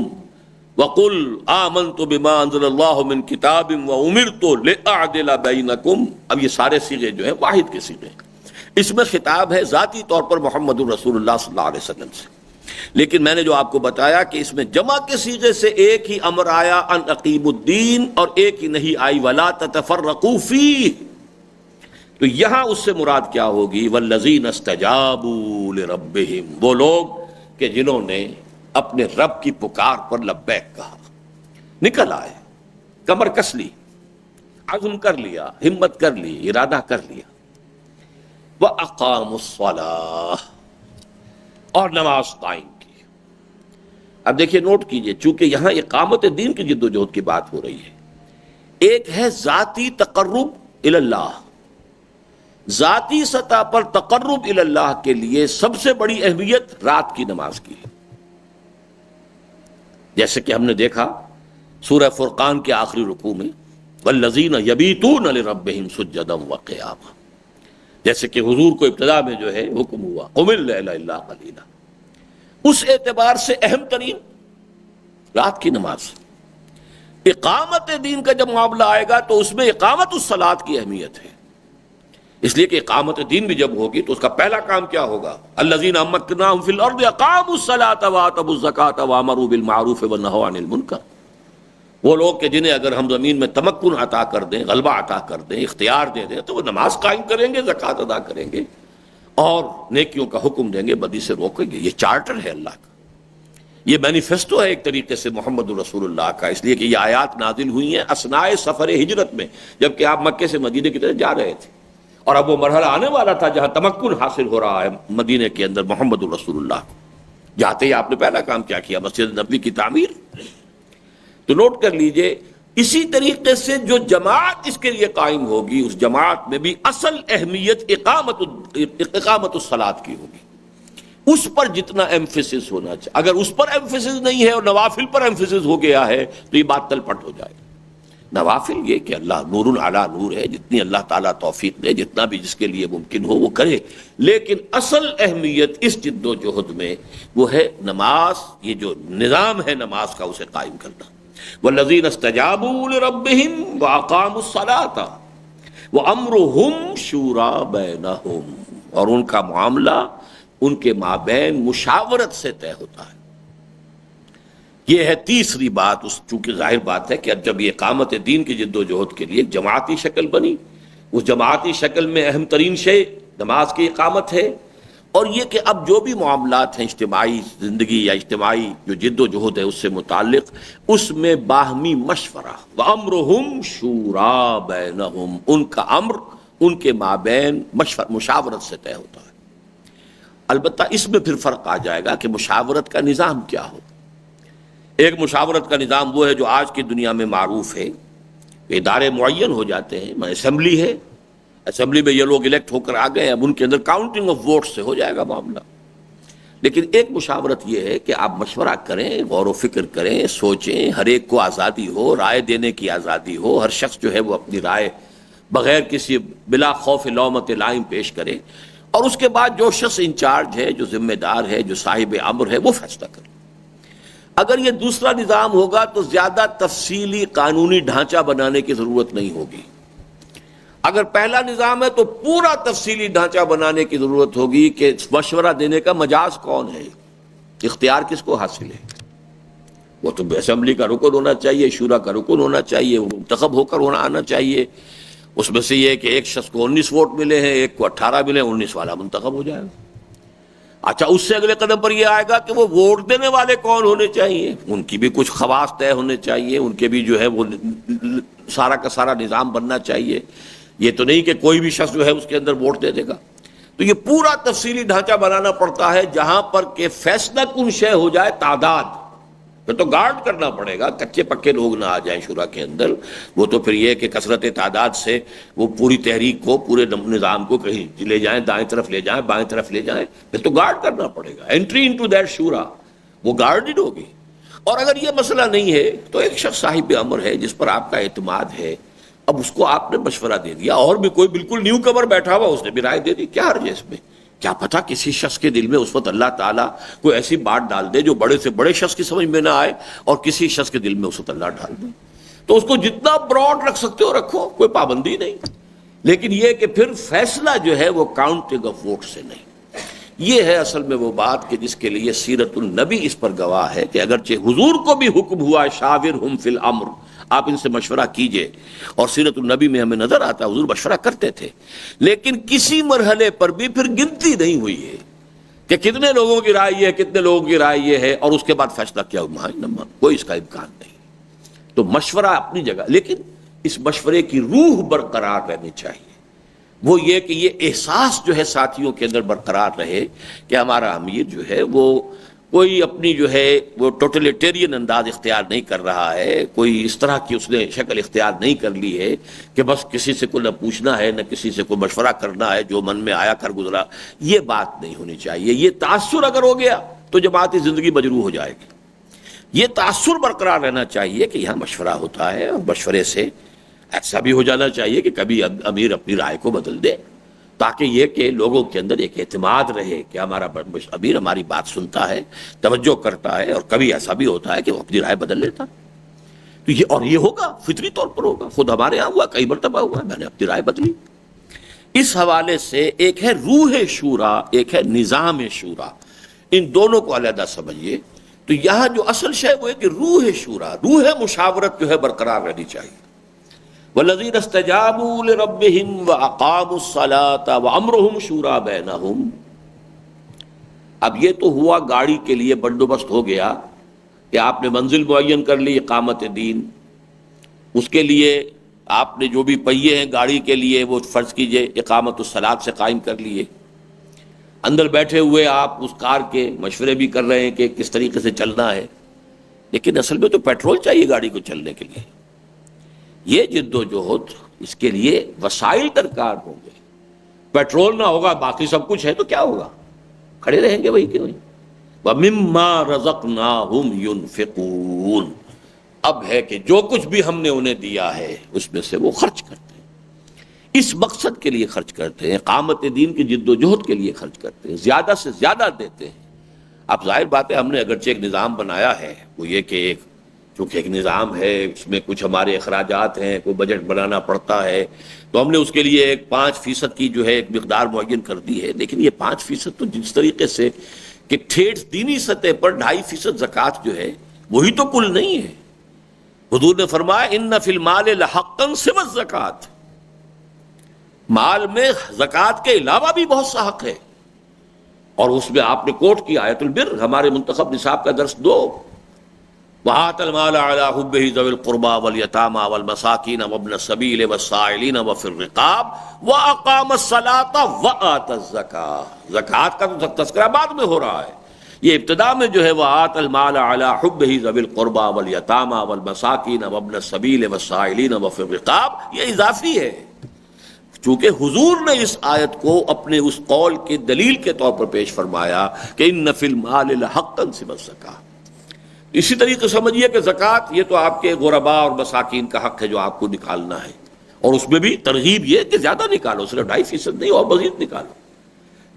وقل آمنت بما انزل اللہ من کتاب وامرت لاعدل بینکم۔ اب یہ سارے صیغے جو ہیں واحد کے صیغے ہیں، اس میں خطاب ہے ذاتی طور پر محمد رسول اللہ صلی اللہ علیہ وسلم سے، لیکن میں نے جو آپ کو بتایا کہ اس میں جمع کے صیغے سے ایک ہی امر آیا ان اقیموا الدین اور ایک ہی نہیں آئی ولا تتفرقوا فیہ، تو یہاں اس سے مراد کیا ہوگی، والذین استجابوا لربہم، وہ لوگ کہ جنہوں نے اپنے رب کی پکار پر لبیک کہا، نکل آئے، کمر کس لی، عزم کر لیا، ہمت کر لی، ارادہ کر لیا، وَأَقَامُوا الصَّلَاةَ، اور نماز قائم کی۔ اب دیکھیے نوٹ کیجئے، چونکہ یہاں اقامت دین کی جد و جہد کی بات ہو رہی ہے، ایک ہے ذاتی تقرب اللہ، ذاتی سطح پر تقرب اللہ کے لیے سب سے بڑی اہمیت رات کی نماز کی ہے، جیسے کہ ہم نے دیکھا سورہ فرقان کے آخری رکوع میں والذین یبیتون لربہم سجدا وقیاما، جیسے کہ حضور کو ابتدا میں جو ہے حکم ہوا قم اللیل الا قلیلا، اس اعتبار سے اہم ترین رات کی نماز۔ اقامت دین کا جب معاملہ آئے گا تو اس میں اقامت الصلاۃ کی اہمیت ہے، اس لیے کہ اقامت دین بھی جب ہوگی تو اس کا پہلا کام کیا ہوگا، الذین مکناہم فی الارض اقاموا الصلاۃ وآتوا الزکاۃ وامروا بالمعروف ونہوا عن المنکر، وہ لوگ کہ جنہیں اگر ہم زمین میں تمکن عطا کر دیں، غلبہ عطا کر دیں، اختیار دے دیں تو وہ نماز قائم کریں گے، زکوٰۃ ادا کریں گے اور نیکیوں کا حکم دیں گے، بدی سے روکیں گے۔ یہ چارٹر ہے اللہ کا، یہ مینیفیسٹو ہے ایک طریقے سے محمد رسول اللہ کا، اس لیے کہ یہ آیات نازل ہوئی ہیں اثناء سفر ہجرت میں، جبکہ آپ مکے سے مدینے کی طرف جا رہے تھے، اور اب وہ مرحلہ آنے والا تھا جہاں تمکن حاصل ہو رہا ہے مدینے کے اندر محمد رسول اللہ کو۔ جاتے ہی آپ نے پہلا کام کیا کیا، مسجد نبوی کی تعمیر۔ تو نوٹ کر لیجئے، اسی طریقے سے جو جماعت اس کے لیے قائم ہوگی اس جماعت میں بھی اصل اہمیت اقامت الصلاۃ کی ہوگی، اس پر جتنا ایمفیسس ہونا چاہیے۔ اگر اس پر ایمفیسس نہیں ہے اور نوافل پر ایمفیسس ہو گیا ہے تو یہ بات تل پٹ ہو جائے گی۔ نوافل یہ کہ اللہ نور علی نور ہے، جتنی اللہ تعالیٰ توفیق دے، جتنا بھی جس کے لیے ممکن ہو وہ کرے، لیکن اصل اہمیت اس جد و جہد میں وہ ہے نماز، یہ جو نظام ہے نماز کا اسے قائم کرنا۔ والذین استجابوا لربہم واقاموا الصلاۃ وامرہم شوری بینہم، اور ان کا معاملہ ان کے مابین مشاورت سے طے ہوتا ہے۔ یہ ہے تیسری بات، اس چونکہ ظاہر بات ہے کہ جب یہ اقامت دین کی جد و جہد کے لیے جماعتی شکل بنی، اس جماعتی شکل میں اہم ترین شے نماز کی اقامت ہے، اور یہ کہ اب جو بھی معاملات ہیں اجتماعی زندگی یا اجتماعی جو جد و جہد ہے اس سے متعلق، اس میں باہمی مشورہ، وَأَمْرُهُمْ شُورَىٰ بَيْنَهُمْ، ان کا امر ان کے مابین مشاورت سے طے ہوتا ہے۔ البتہ اس میں پھر فرق آ جائے گا کہ مشاورت کا نظام کیا ہو۔ ایک مشاورت کا نظام وہ ہے جو آج کی دنیا میں معروف ہے، ادارے معین ہو جاتے ہیں، اسمبلی ہے، اسمبلی میں یہ لوگ الیکٹ ہو کر آ گئے، اب ان کے اندر کاؤنٹنگ آف ووٹ سے ہو جائے گا معاملہ۔ لیکن ایک مشاورت یہ ہے کہ آپ مشورہ کریں، غور و فکر کریں، سوچیں، ہر ایک کو آزادی ہو، رائے دینے کی آزادی ہو، ہر شخص جو ہے وہ اپنی رائے بغیر کسی بلا خوف لومت لائم پیش کرے، اور اس کے بعد جو شخص انچارج ہے، جو ذمہ دار ہے، جو صاحب امر ہے، وہ فیصلہ کرے۔ اگر یہ دوسرا نظام ہوگا تو زیادہ تفصیلی قانونی ڈھانچہ بنانے کی ضرورت نہیں ہوگی۔ اگر پہلا نظام ہے تو پورا تفصیلی ڈھانچہ بنانے کی ضرورت ہوگی کہ مشورہ دینے کا مجاز کون ہے، اختیار کس کو حاصل ہے۔ وہ تو اسمبلی کا رکن ہونا چاہیے، شورا کا رکن ہونا چاہیے، وہ منتخب ہو کر آنا چاہیے۔ اس میں سے یہ ہے کہ ایک شخص کو 19 ووٹ ملے ہیں، ایک کو 18 ملے، 19 والا منتخب ہو جائے گا۔ اچھا، اس سے اگلے قدم پر یہ آئے گا کہ وہ ووٹ دینے والے کون ہونے چاہیے، ان کی بھی کچھ خواص طے ہونے چاہیے، ان کے بھی جو ہے وہ سارا کا سارا نظام بننا چاہیے۔ یہ تو نہیں کہ کوئی بھی شخص جو ہے اس کے اندر ووٹ دے دے گا۔ تو یہ پورا تفصیلی ڈھانچہ بنانا پڑتا ہے جہاں پر کہ فیصلہ کن شے ہو جائے تعداد، پھر تو گارڈ کرنا پڑے گا، کچے پکے لوگ نہ آ جائیں شورا کے اندر. وہ تو پھر یہ کہ کثرت تعداد سے وہ پوری تحریک کو، پورے نظام کو کہیں لے جائیں، دائیں طرف لے جائیں، بائیں طرف لے جائیں، پھر تو گارڈ کرنا پڑے گا. انٹری انٹو دیٹ شورا وہ گارڈڈ ہوگی. اور اگر یہ مسئلہ نہیں ہے تو ایک شخص صاحب امر ہے جس پر آپ کا اعتماد ہے، اب اس کو آپ نے مشورہ دے دیا، اور بھی کوئی بالکل نیو کمر بیٹھا ہوا اس نے بھی رائے دے دی، کیا حرج ہے اس میں؟ کیا پتہ کسی شخص کے دل میں اس وقت اللہ تعالیٰ کوئی ایسی بات ڈال دے جو بڑے سے بڑے شخص کی سمجھ میں نہ آئے، اور کسی شخص کے دل میں اس وقت اللہ ڈال دے. تو اس کو جتنا براڈ رکھ سکتے ہو رکھو، کوئی پابندی نہیں. لیکن یہ کہ پھر فیصلہ جو ہے وہ کاؤنٹنگ آف ووٹ سے نہیں. یہ ہے اصل میں وہ بات کہ جس کے لیے سیرت النبی اس پر گواہ ہے کہ اگرچہ حضور کو بھی حکم ہوا شاورہم فی الامر، آپ ان سے مشورہ کیجئے، اور سیرت النبی میں ہمیں نظر آتا حضور مشورہ کرتے تھے، لیکن کسی مرحلے پر بھی پھر گنتی نہیں ہوئی ہے کہ کتنے لوگوں کی رائے یہ ہے، کتنے لوگوں کی رائے یہ ہے، اور اس کے بعد فیصلہ کیا ہوا. کوئی اس کا امکان نہیں. تو مشورہ اپنی جگہ، لیکن اس مشورے کی روح برقرار رہنی چاہیے. وہ یہ کہ یہ احساس جو ہے ساتھیوں کے اندر برقرار رہے کہ ہمارا امیر جو ہے وہ کوئی اپنی جو ہے وہ ٹوٹلیٹیرین انداز اختیار نہیں کر رہا ہے، کوئی اس طرح کی اس نے شکل اختیار نہیں کر لی ہے کہ بس کسی سے کوئی نہ پوچھنا ہے نہ کسی سے کوئی مشورہ کرنا ہے، جو من میں آیا کر گزرا. یہ بات نہیں ہونی چاہیے. یہ تاثر اگر ہو گیا تو جماعتی زندگی مجروح ہو جائے گی. یہ تاثر برقرار رہنا چاہیے کہ یہاں مشورہ ہوتا ہے، اور مشورے سے ایسا بھی ہو جانا چاہیے کہ کبھی امیر اپنی رائے کو بدل دے، تاکہ یہ کہ لوگوں کے اندر ایک اعتماد رہے کہ ہمارا امیر ہماری بات سنتا ہے، توجہ کرتا ہے، اور کبھی ایسا بھی ہوتا ہے کہ وہ اپنی رائے بدل لیتا. تو یہ اور یہ ہوگا، فطری طور پر ہوگا. خود ہمارے یہاں ہوا، کئی مرتبہ ہوا، میں نے اپنی رائے بدلی. اس حوالے سے ایک ہے روح شورا، ایک ہے نظام شورا. ان دونوں کو علیحدہ سمجھیے. تو یہاں جو اصل شے وہ ہے کہ روح شورا، روح مشاورت جو ہے برقرار رہنی چاہیے. والذین استجابوا لربہم واقاموا الصلاۃ وامرہم شورى بینہم. اب یہ تو ہوا گاڑی کے لیے بندوبست ہو گیا کہ آپ نے منزل معین کر لی اقامت دین، اس کے لیے آپ نے جو بھی پہیے ہیں گاڑی کے لیے وہ فرض کیجئے اقامت الصلاۃ سے قائم کر لیے. اندر بیٹھے ہوئے آپ اس کار کے مشورے بھی کر رہے ہیں کہ کس طریقے سے چلنا ہے، لیکن اصل میں تو پیٹرول چاہیے گاڑی کو چلنے کے لیے. یہ جد و جہد، اس کے لیے وسائل درکار ہوں گے. پیٹرول نہ ہوگا باقی سب کچھ ہے تو کیا ہوگا؟ کھڑے رہیں گے وہی کہ وہی. وَمِمَّا رَزَقْنَاهُمْ يُنْفِقُونَ. اب ہے کہ جو کچھ بھی ہم نے انہیں دیا ہے اس میں سے وہ خرچ کرتے ہیں، اس مقصد کے لیے خرچ کرتے ہیں، اقامت دین کی جد و جہد کے لیے خرچ کرتے ہیں، زیادہ سے زیادہ دیتے ہیں. اب ظاہر بات ہے ہم نے اگرچہ ایک نظام بنایا ہے، وہ یہ کہ چونکہ ایک نظام ہے، اس میں کچھ ہمارے اخراجات ہیں، کوئی بجٹ بنانا پڑتا ہے، تو ہم نے اس کے لیے ایک 5% کی جو ہے ایک مقدار معین کر دی ہے. لیکن یہ 5% تو جس طریقے سے کہ ٹھیٹھ دینی سطح پر 2.5% زکوٰۃ جو ہے وہی تو کل نہیں ہے. حضور نے فرمایا ان فی المال لحقا سوى الزکوٰۃ، مال میں زکوٰۃ کے علاوہ بھی بہت سا حق ہے. اور اس میں آپ نے کوٹ کی آیت البر، ہمارے منتخب نصاب کا درس دو. وَآتَ الْمَالَ عَلَىٰ حُبِّهِ ذَوِي الْقُرْبَىٰ وَالْيَتَامَىٰ وَالْمَسَاكِينَ وَابْنَ السَّبِيلِ وَالسَّائِلِينَ وَفِي الرِّقَابِ وَأَقَامَ الصَّلَاةَ وَآتَى الزَّكَاةَ. زکوٰۃ کا تو تذکرہ بعد میں ہو رہا ہے، یہ ابتدا میں جو ہے وَآتَ الْمَالَ عَلَىٰ حُبِّهِ ذَوِي الْقُرْبَىٰ وَالْيَتَامَىٰ وَالْمَسَاكِينَ وَابْنَ السَّبِيلِ وَالسَّائِلِينَ وَفِي الرِّقَابِ. یہ اضافی ہے، چونکہ حضور نے اس آیت کو اپنے اس قول کی دلیل کے طور پر پیش فرمایا کہ ان فی المال لحقا سوى الزکاۃ. اسی طریقے سمجھیے کہ زکوٰۃ یہ تو آپ کے غرباء اور مساکین کا حق ہے جو آپ کو نکالنا ہے، اور اس میں بھی ترغیب یہ کہ زیادہ نکالو، صرف 2.5% نہیں اور مزید نکالو.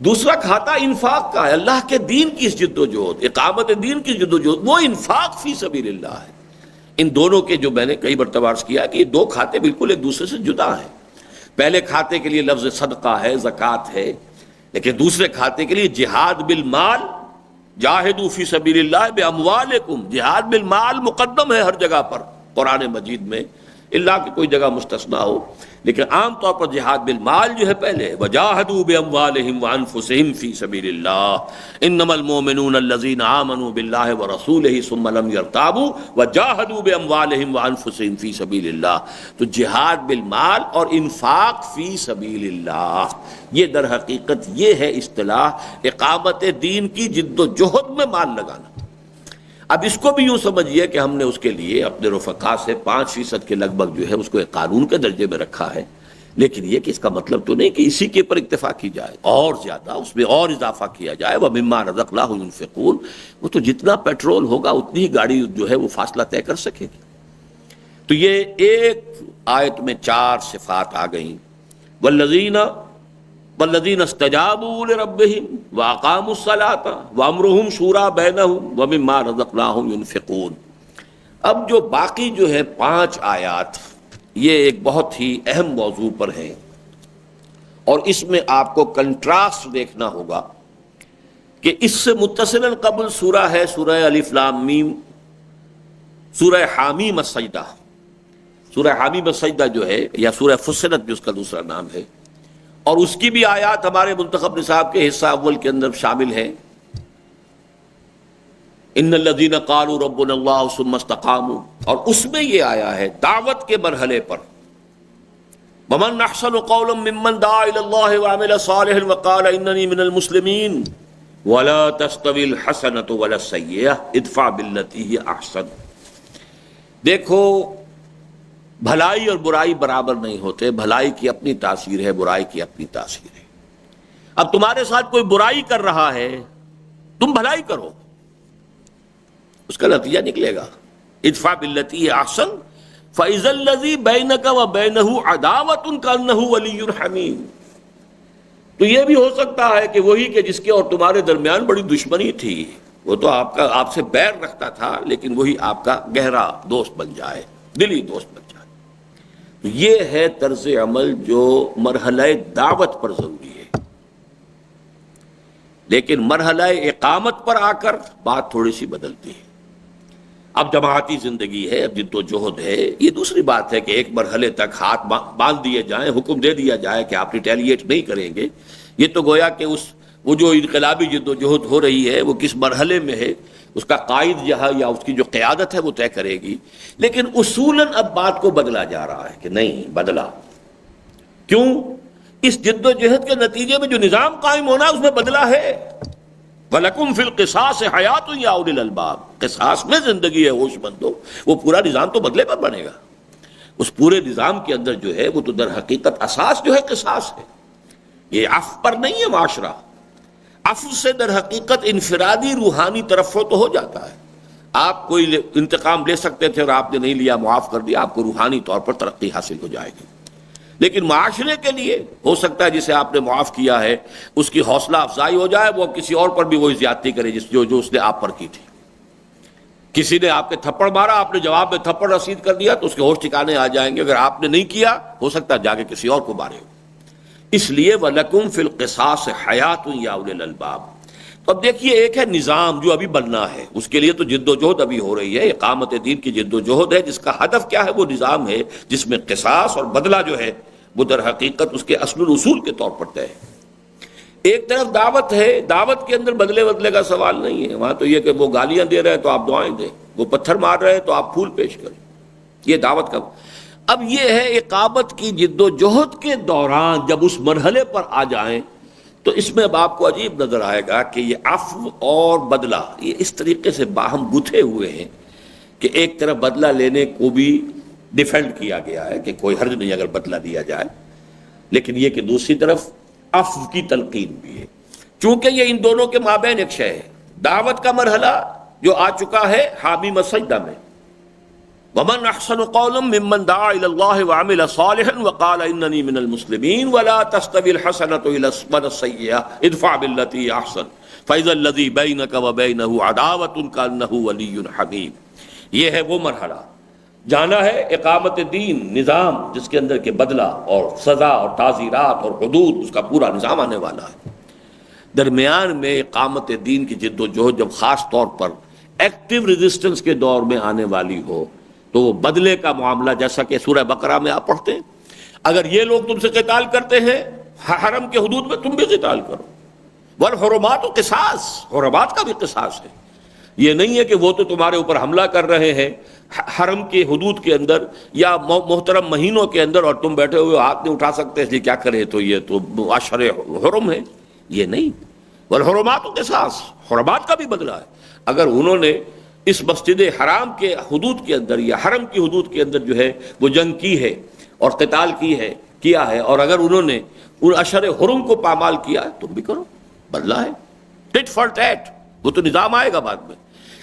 دوسرا کھاتا انفاق کا ہے، اللہ کے دین کی اس جد و جہد، اقامت دین کی جد و جہد، وہ انفاق فی سبیل اللہ ہے. ان دونوں کے جو میں نے کئی مرتبہ عرض کیا کہ یہ دو کھاتے بالکل ایک دوسرے سے جدا ہیں. پہلے کھاتے کے لیے لفظ صدقہ ہے، زکوٰۃ ہے، لیکن دوسرے کھاتے کے لیے جہاد بالمال، جاہدوا فی سبیل اللہ باموالکم، جہاد بالمال مقدم ہے ہر جگہ پر قرآن مجید میں. اللہ کہ کوئی جگہ مستثنا ہو، لیکن عام طور پر جہاد بالمال جو ہے پہلے وجاہدوا باموالہم وانفسہم فی سبیل اللہ انما المؤمنون الذین آمنوا باللہ ورسولہ ثم لم یرتابوا وجاہدوا باموالہم وانفسہم فی سبیل اللہ. تو جہاد بالمال اور انفاق فی سبیل اللہ، یہ در حقیقت یہ ہے اصطلاح اقامت دین کی جد و جہد میں مال لگانا. اب اس کو بھی یوں سمجھیے کہ ہم نے اس کے لیے اپنے رفقا سے 5% کے لگ بھگ جو ہے اس کو ایک قانون کے درجے میں رکھا ہے، لیکن یہ کہ اس کا مطلب تو نہیں کہ اسی کے پر اکتفا کی جائے، اور زیادہ اس میں اور اضافہ کیا جائے. وَمِمَّا رَزَقْنَاهُمْ يُنْفِقُونَ، وہ تو جتنا پیٹرول ہوگا اتنی ہی گاڑی جو ہے وہ فاصلہ طے کر سکے گی. تو یہ ایک آیت میں 4 صفات آ گئیں. والذین استجابوا لربہم واقاموا الصلاۃ وامرہم شوریٰ بینہم ومما رزقناہم ینفقون. اب جو باقی جو ہے 5 آیات یہ ایک بہت ہی اہم موضوع پر ہیں، اور اس میں آپ کو کنٹراسٹ دیکھنا ہوگا کہ اس سے متصلاً قبل سورہ ہے سورہ الف لام میم، سورہ حامیم السجدہ. سورہ حامیم السجدہ جو ہے یا سورہ فصلت بھی اس کا دوسرا نام ہے، اور اس کی بھی آیات ہمارے منتخب نصاب کے حصہ اول کے اندر شامل ہیں. ان الذین قالوا ربنا اللہ ثم استقاموا، اور اس میں یہ آیا ہے دعوت کے مرحلے پر ومن احسن قولا ممن دعا الی اللہ وعمل صالحا وقال اننی من المسلمین ولا تستوی الحسنۃ ولا السیئۃ ادفع بالتی ہی احسن. دیکھو بھلائی اور برائی برابر نہیں ہوتے، بھلائی کی اپنی تاثیر ہے، برائی کی اپنی تاثیر ہے. اب تمہارے ساتھ کوئی برائی کر رہا ہے، تم بھلائی کرو، اس کا نتیجہ نکلے گا ادفع بالتی ہی احسن فاذا الذی بینک وبینہ عداوۃ کانہ ولی حمیم. تو یہ بھی ہو سکتا ہے کہ وہی کہ جس کے اور تمہارے درمیان بڑی دشمنی تھی، وہ تو آپ سے بیر رکھتا تھا، لیکن وہی آپ کا گہرا دوست بن جائے، دلی دوست بن جائے. یہ ہے طرز عمل جو مرحلہ دعوت پر ضروری ہے، لیکن مرحلہ اقامت پر آ کر بات تھوڑی سی بدلتی ہے. اب جماعتی زندگی ہے، اب جد و جہد ہے، یہ دوسری بات ہے کہ ایک مرحلے تک ہاتھ باندھ دیے جائیں، حکم دے دیا جائے کہ آپ ریٹیلیٹ نہیں کریں گے. یہ تو گویا کہ وہ جو انقلابی جد و جہد ہو رہی ہے وہ کس مرحلے میں ہے، اس کا قائد جہاں یا اس کی جو قیادت ہے وہ طے کرے گی. لیکن اصولاً اب بات کو بدلا جا رہا ہے کہ نہیں بدلا. کیوں؟ اس جد و جہد کے نتیجے میں جو نظام قائم ہونا اس میں بدلا ہے. وَلَكُمْ فِي الْقِصَاصِ حَيَاةٌ يَا أُولِي الْأَلْبَابِ، قصاص میں زندگی ہے ہوش مندو. وہ پورا نظام تو بدلے پر بنے گا. اس پورے نظام کے اندر جو ہے وہ تو در حقیقت اساس جو ہے قصاص ہے. یہ عفو پر نہیں ہے معاشرہ. عفو سے در حقیقت انفرادی روحانی ترفع تو ہو جاتا ہے. آپ کوئی انتقام لے سکتے تھے اور آپ نے نہیں لیا، معاف کر دیا، آپ کو روحانی طور پر ترقی حاصل ہو جائے گی. لیکن معاشرے کے لیے ہو سکتا ہے جسے آپ نے معاف کیا ہے اس کی حوصلہ افزائی ہو جائے، وہ کسی اور پر بھی وہی زیادتی کرے جو اس نے آپ پر کی تھی. کسی نے آپ کے تھپڑ مارا، آپ نے جواب میں تھپڑ رسید کر دیا تو اس کے ہوش ٹھکانے آ جائیں گے. اگر آپ نے نہیں کیا ہو سکتا ہے جا کے کسی اور کو مارے. اس لیے وَلَكُمْ فِي الْقِصَاصِ حَيَاةٌ يَا أُولِي الْأَلْبَابِ. تو اب دیکھیے ایک ہے نظام جو ابھی بننا ہے، اس کے لیے تو جد و جہد ابھی ہو رہی ہے، اقامت دین کی جد و جہد ہے، جس کا ہدف کیا ہے؟ وہ نظام ہے جس میں قصاص اور بدلہ جو ہے وہ در حقیقت اس کے اصل الاصول کے طور پر طے ہے. ایک طرف دعوت ہے، دعوت کے اندر بدلے کا سوال نہیں ہے. وہاں تو یہ کہ وہ گالیاں دے رہے ہیں تو آپ دعائیں دیں، وہ پتھر مار رہے ہیں تو آپ پھول پیش کریں. یہ دعوت کا. اب یہ ہے اقامت کی جد و جہد کے دوران جب اس مرحلے پر آ جائیں تو اس میں اب آپ کو عجیب نظر آئے گا کہ یہ عفو اور بدلہ یہ اس طریقے سے باہم گتھے ہوئے ہیں کہ ایک طرف بدلہ لینے کو بھی ڈیفینڈ کیا گیا ہے کہ کوئی حرج نہیں اگر بدلہ دیا جائے، لیکن یہ کہ دوسری طرف عفو کی تلقین بھی ہے. چونکہ یہ ان دونوں کے مابین ایک شے ہے. دعوت کا مرحلہ جو آ چکا ہے حامیم السجدہ میں، ومن احسن قولا ممن دعا الى الله وعمل صالحا وقال اننی من المسلمین ولا تستوی الحسنۃ ولا السیئۃ ادفع بالتی ہی احسن فاذا الذی بینک وبینہ عداوۃ کانہ ولی حمیم. یہ ہے وہ مرحلہ. جانا ہے اقامت دین، نظام جس کے اندر کے بدلہ اور سزا اور تعزیرات اور حدود، اس کا پورا نظام آنے والا ہے. درمیان میں اقامت دین کی جد و جہد جب خاص طور پر ایکٹیو ریزسٹنس کے دور میں آنے والی ہو تو وہ بدلے کا معاملہ جیسا کہ سورہ بقرہ میں آپ پڑھتے ہیں، اگر یہ لوگ تم سے قتال کرتے ہیں حرم کے حدود میں، تم بھی قتال کرو۔ والحرمات قصاص، حرمات کا بھی قصاص ہے۔ یہ نہیں ہے کہ وہ تو تمہارے اوپر حملہ کر رہے ہیں حرم کے حدود کے اندر یا محترم مہینوں کے اندر، اور تم بیٹھے ہوئے ہاتھ نہیں اٹھا سکتے اس لیے کیا کرے، تو یہ تو اشر حرم ہے، یہ نہیں۔ والحرمات قصاص، حرمات کا بھی بدلہ ہے۔ اگر انہوں نے اس مسجد حرام کے حدود کے اندر یا حرم کی حدود کے اندر جو ہے وہ جنگ کی ہے اور قتال کیا ہے، اور اگر انہوں نے ان اشر حرم کو پامال کیا ہے، تم بھی کرو، بدلہ ہے، ٹٹ فار ٹیٹ، وہ تو نظام آئے گا بعد میں۔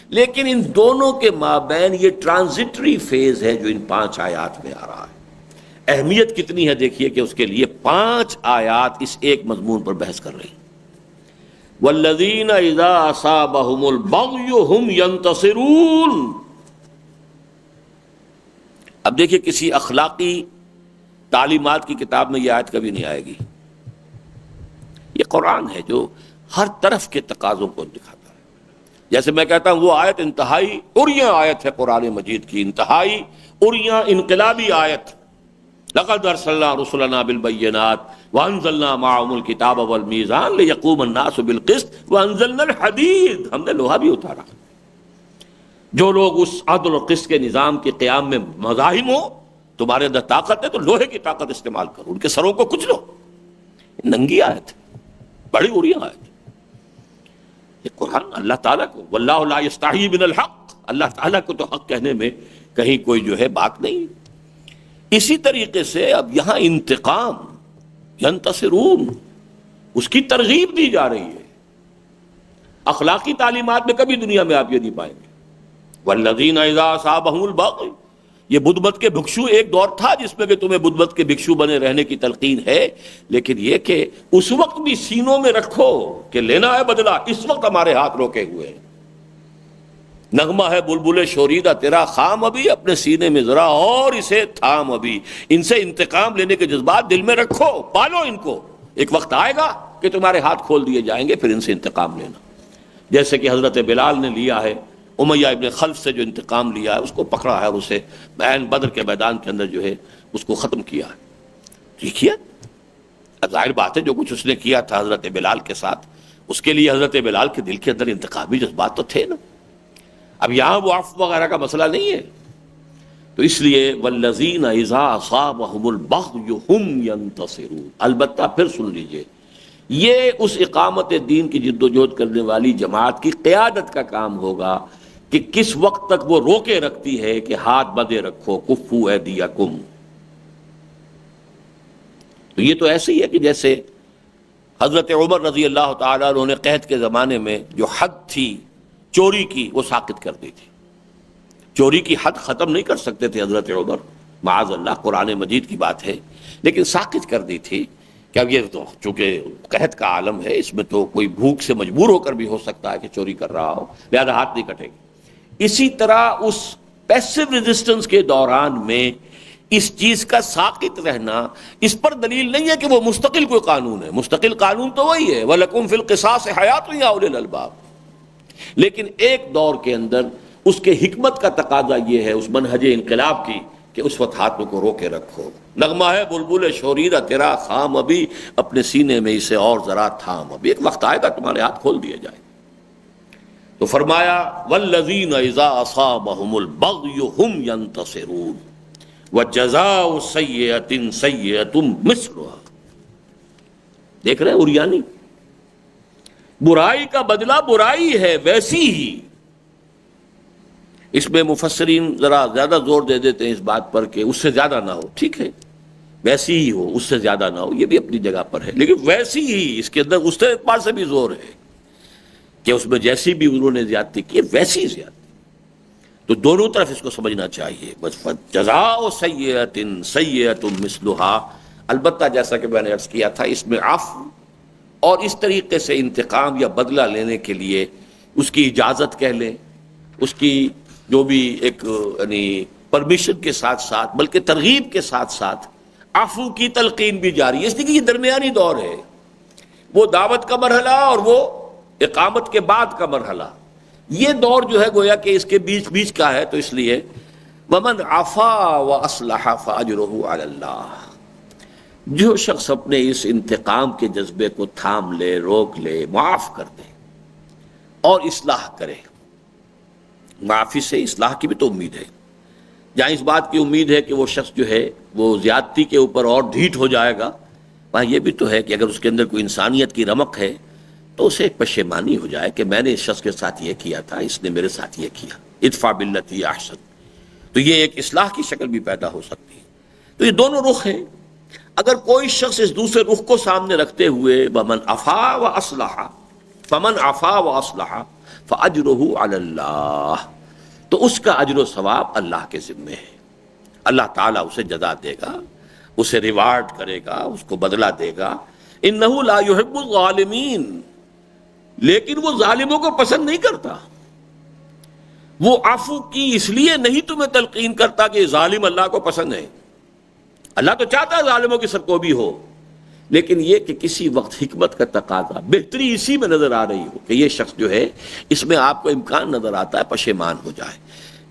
لیکن ان دونوں کے مابین یہ ٹرانزٹری فیز ہے جو ان 5 آیات میں آ رہا ہے۔ اہمیت کتنی ہے دیکھیے کہ اس کے لیے 5 آیات اس ایک مضمون پر بحث کر رہی ہیں۔ والذین اذا اصابہم البغی ہم ینتصرون۔ اب دیکھیے کسی اخلاقی تعلیمات کی کتاب میں یہ آیت کبھی نہیں آئے گی۔ یہ قرآن ہے جو ہر طرف کے تقاضوں کو دکھاتا ہے۔ جیسے میں کہتا ہوں وہ آیت انتہائی عریاں آیت ہے قرآن مجید کی، انتہائی عریاں انقلابی آیت۔ لقد ارسلنا رسلنا بالبینات وانزلنا معهم الکتاب والمیزان لیقوم الناس بالقسط وانزلنا الحدید۔ ہم نے لوہا بھی اتارا۔ جو لوگ اس عدل اور قسط کے نظام کے قیام میں مزاحم ہو، تمہارے اندر طاقت ہے تو لوہے کی طاقت استعمال کرو، ان کے سروں کو کچلو۔ ننگی آیت، بڑی عریاں آیت۔ یہ قرآن اللہ تعالیٰ کو، واللہ لا یستحیی من الحق، اللہ تعالیٰ کو تو حق کہنے میں کہیں کوئی جو ہے بات نہیں۔ اسی طریقے سے اب یہاں انتقام، ینتصرون، اس کی ترغیب دی جا رہی ہے۔ اخلاقی تعلیمات میں کبھی دنیا میں آپ یہ نہیں پائیں گے۔ والذین اذا اصابہم البغی، یہ بدھ مت کے بھکشو، ایک دور تھا جس میں کہ تمہیں بدھ مت کے بھکشو بنے رہنے کی تلقین ہے، لیکن یہ کہ اس وقت بھی سینوں میں رکھو کہ لینا ہے بدلہ، اس وقت ہمارے ہاتھ روکے ہوئے ہیں۔ نغمہ ہے بلبل شوریدہ تیرا خام ابھی، اپنے سینے میں ذرا اور اسے تھام ابھی۔ ان سے انتقام لینے کے جذبات دل میں رکھو، پالو ان کو، ایک وقت آئے گا کہ تمہارے ہاتھ کھول دیے جائیں گے، پھر ان سے انتقام لینا۔ جیسے کہ حضرت بلال نے لیا ہے امیہ ابن خلف سے، جو انتقام لیا ہے، اس کو پکڑا ہے اور اسے عین بدر کے میدان کے اندر جو ہے اس کو ختم کیا ہے۔ دیکھیے اب ظاہر بات ہے جو کچھ اس نے کیا تھا حضرت بلال کے ساتھ، اس کے لیے حضرت بلال کے دل کے اندر انتقامی جذبات تو تھے نا۔ اب یہاں وہ عفو وغیرہ کا مسئلہ نہیں ہے، تو اس لیے والذین اذا اصابہم البغی ہم ینتصرون۔ البتہ پھر سن لیجئے، یہ اس اقامت دین کی جد و جہد کرنے والی جماعت کی قیادت کا کام ہوگا کہ کس وقت تک وہ روکے رکھتی ہے کہ ہاتھ بندھے رکھو، کفوا ایدیکم۔ تو یہ تو ایسے ہی ہے کہ جیسے حضرت عمر رضی اللہ تعالیٰ عنہ نے قحط کے زمانے میں جو حد تھی چوری کی وہ ساقط کر دی تھی۔ چوری کی حد ختم نہیں کر سکتے تھے حضرت عمر، معاذ اللہ، قرآن مجید کی بات ہے، لیکن ساقط کر دی تھی کہ اب یہ تو چونکہ قحط کا عالم ہے، اس میں تو کوئی بھوک سے مجبور ہو کر بھی ہو سکتا ہے کہ چوری کر رہا ہو، لہذا ہاتھ نہیں کٹے گی۔ اسی طرح اس پیسو ریزسٹنس کے دوران میں اس چیز کا ساقط رہنا، اس پر دلیل نہیں ہے کہ وہ مستقل کوئی قانون ہے۔ مستقل قانون تو وہی ہے وَلَكُمْ فِي الْقِصَاصِ حَيَاةٌ يَا أُولِي الْأَلْبَابِ، لیکن ایک دور کے اندر اس کے حکمت کا تقاضا یہ ہے اس منہج انقلاب کی کہ اس وقت ہاتھوں کو روکے رکھو۔ نغمہ ہے بلبل شوریدہ تیرا خام ابھی، اپنے سینے میں اسے اور ذرا تھام ابھی، ایک وقت آئے گا تمہارے ہاتھ کھول دیے جائیں۔ تو فرمایا والذین اذا اصابہم البغی ہم ینتصرون وجزاء سیئۃ سیئۃ مثلھا۔ دیکھ رہے ہیں اریانی، برائی کا بدلہ برائی ہے ویسی ہی۔ اس میں مفسرین ذرا زیادہ زور دے دیتے ہیں اس بات پر کہ اس سے زیادہ نہ ہو، ٹھیک ہے ویسی ہی ہو، اس سے زیادہ نہ ہو، یہ بھی اپنی جگہ پر ہے، لیکن ویسی ہی، اس کے اندر اس اعتبار سے بھی زور ہے کہ اس میں جیسی بھی انہوں نے زیادتی کی ویسی زیادتی۔ تو دونوں طرف اس کو سمجھنا چاہیے۔ بس جزاء سیئۃ سیئۃ مثلھا، البتہ جیسا کہ میں نے عرض کیا تھا اس میں عفو اور اس طریقے سے انتقام یا بدلہ لینے کے لیے اس کی اجازت کہہ لیں، اس کی جو بھی ایک یعنی پرمیشن کے ساتھ ساتھ بلکہ ترغیب کے ساتھ ساتھ عفو کی تلقین بھی جاری ہے، اس لیے کہ یہ درمیانی دور ہے، وہ دعوت کا مرحلہ اور وہ اقامت کے بعد کا مرحلہ، یہ دور جو ہے گویا کہ اس کے بیچ کا ہے، تو اس لیے ومن عفا واصلح فاجرہ علی اللہ، جو شخص اپنے اس انتقام کے جذبے کو تھام لے، روک لے، معاف کر دے اور اصلاح کرے. معافی سے اصلاح کی بھی تو امید ہے. جہاں اس بات کی امید ہے کہ وہ شخص جو ہے وہ زیادتی کے اوپر اور ڈھیٹ ہو جائے گا، وہاں یہ بھی تو ہے کہ اگر اس کے اندر کوئی انسانیت کی رمق ہے تو اسے ایک پشیمانی ہو جائے کہ میں نے اس شخص کے ساتھ یہ کیا تھا، اس نے میرے ساتھ یہ کیا. ادفع باللتی احسن، تو یہ ایک اصلاح کی شکل بھی پیدا ہو سکتی ہے. تو یہ دونوں رخ ہیں. اگر کوئی شخص اس دوسرے رخ کو سامنے رکھتے ہوئے ومن عفا واصلح فمن عفا واصلح فاجرہ علی اللہ، تو اس کا اجر و ثواب اللہ کے ذمے ہے. اللہ تعالیٰ اسے جزا دے گا، اسے ریوارڈ کرے گا، اس کو بدلہ دے گا. انہ لا یحب الظالمین، لیکن وہ ظالموں کو پسند نہیں کرتا. وہ عفو کی اس لیے نہیں تمہیں تلقین کرتا کہ ظالم اللہ کو پسند ہے. اللہ تو چاہتا ہے ظالموں کی سرکوبی ہو، لیکن یہ کہ کسی وقت حکمت کا تقاضا، بہتری اسی میں نظر آ رہی ہو کہ یہ شخص جو ہے اس میں آپ کو امکان نظر آتا ہے پشیمان ہو جائے،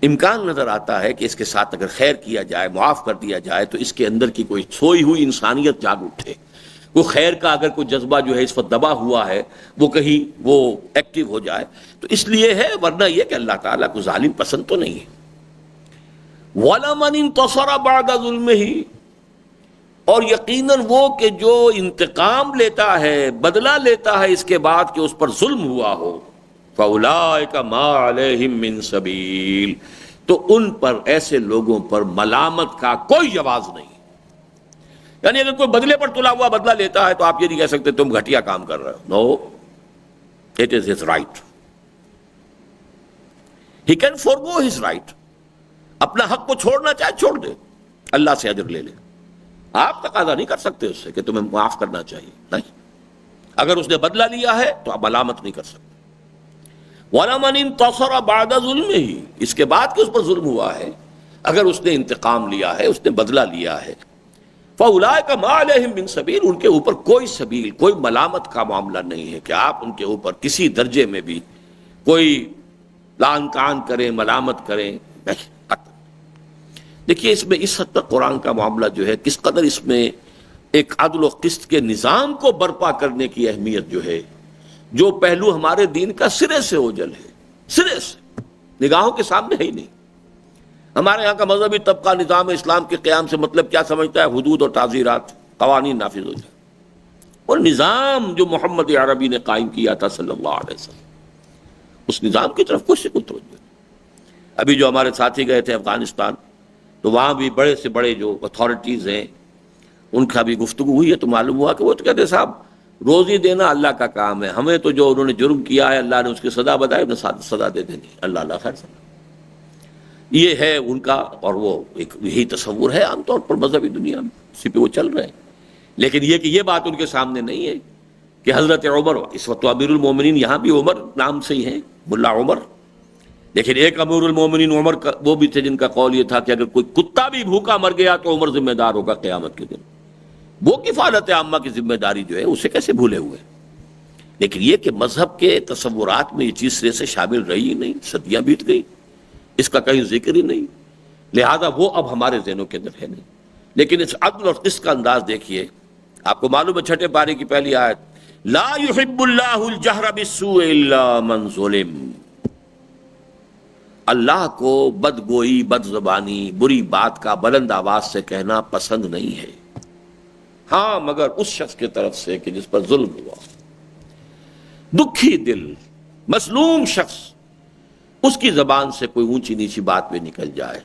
امکان نظر آتا ہے کہ اس کے ساتھ اگر خیر کیا جائے، معاف کر دیا جائے تو اس کے اندر کی کوئی سوئی ہوئی انسانیت جاگ اٹھے، وہ خیر کا اگر کوئی جذبہ جو ہے اس وقت دبا ہوا ہے وہ کہیں وہ ایکٹیو ہو جائے. تو اس لیے ہے، ورنہ یہ کہ اللہ تعالیٰ کو ظالم پسند تو نہیں ہے. وَلَمَنِ انتَصَرَ بَعْدَ ظُلْمِهِ، اور یقیناً وہ کہ جو انتقام لیتا ہے، بدلہ لیتا ہے اس کے بعد کہ اس پر ظلم ہوا ہو، فَأُولَٰئِكَ مَا عَلَيْهِم مِّن سَبِيلٍ، تو ان پر، ایسے لوگوں پر ملامت کا کوئی جواز نہیں. یعنی اگر کوئی بدلے پر تلا ہوا بدلہ لیتا ہے تو آپ یہ نہیں کہہ سکتے تم گھٹیا کام کر رہے ہو. No, it is his right. He can forgo his right. اپنا حق کو چھوڑنا چاہے چھوڑ دے، اللہ سے اجر لے لے. آپ تقاضا نہیں کر سکتے اس سے کہ تمہیں معاف کرنا چاہیے، نہیں. اگر اس نے بدلہ لیا ہے تو آپ ملامت نہیں کر سکتے. وَلَمَنِ انتَصَرَ بَعْدَ ظُلْمِهِ، اس کے بعد کہ اس پر ظلم ہوا ہے، اگر اس نے انتقام لیا ہے، اس نے بدلہ لیا ہے، فَأُولَٰئِكَ مَا عَلَيْهِم مِّن سَبِيلٍ، ان کے اوپر کوئی سبیل، کوئی ملامت کا معاملہ نہیں ہے کہ آپ ان کے اوپر کسی درجے میں بھی کوئی لعن طعن کریں، ملامت کریں. نہیں. دیکھیے اس میں اس حد تک قرآن کا معاملہ جو ہے کس قدر اس میں ایک عدل و قسط کے نظام کو برپا کرنے کی اہمیت جو ہے، جو پہلو ہمارے دین کا سرے سے اوجھل ہے، سرے سے نگاہوں کے سامنے ہے ہی نہیں. ہمارے یہاں کا مذہبی طبقہ نظام اسلام کے قیام سے مطلب کیا سمجھتا ہے؟ حدود اور تعزیرات، قوانین نافذ ہو جائے. اور نظام جو محمد عربی نے قائم کیا تھا صلی اللہ علیہ وسلم، اس نظام کی طرف کچھ سے کچھ توجہ نہیں. ابھی جو ہمارے ساتھی گئے تھے افغانستان، تو وہاں بھی بڑے سے بڑے جو اتھارٹیز ہیں ان کا بھی گفتگو ہوئی ہے، تو معلوم ہوا کہ وہ تو کہتے صاحب روزی دینا اللہ کا کام ہے، ہمیں تو جو انہوں نے جرم کیا ہے اللہ نے اس کی سزا بتائی، انہیں سزا دے دینی، اللہ اللہ خیر سزا. یہ ہے ان کا، اور وہ ایک یہی تصور ہے عام طور پر مذہبی دنیا میں، اسی پہ وہ چل رہے ہیں. لیکن یہ کہ یہ بات ان کے سامنے نہیں ہے کہ حضرت عمر، اس وقت تو امیر المومنین یہاں بھی عمر نام سے ہی ہیں، ملا عمر، لیکن ایک امیر المومنین عمر کا وہ بھی تھے جن کا قول یہ تھا کہ اگر کوئی کتا بھی بھوکا مر گیا تو عمر ذمہ دار ہوگا قیامت کے دن. وہ کفالت عامہ کی ذمہ داری جو ہے اسے کیسے بھولے ہوئے. لیکن یہ کہ مذہب کے تصورات میں یہ چیز سرے سے شامل رہی ہی نہیں، صدیاں بیت گئی، اس کا کہیں ذکر ہی نہیں، لہذا وہ اب ہمارے ذہنوں کے اندر ہے نہیں. لیکن اس عدل اور قسط کا انداز دیکھیے. آپ کو معلوم ہے چھٹے پارے کی پہلی آیت، لا يحب اللہ الجہر بالسوء الا من ظلم، اللہ کو بدگوئی، بد زبانی، بری بات کا بلند آواز سے کہنا پسند نہیں ہے، ہاں مگر اس شخص کی طرف سے کہ جس پر ظلم ہوا. دکھی دل، مظلوم شخص، اس کی زبان سے کوئی اونچی نیچی بات بھی نکل جائے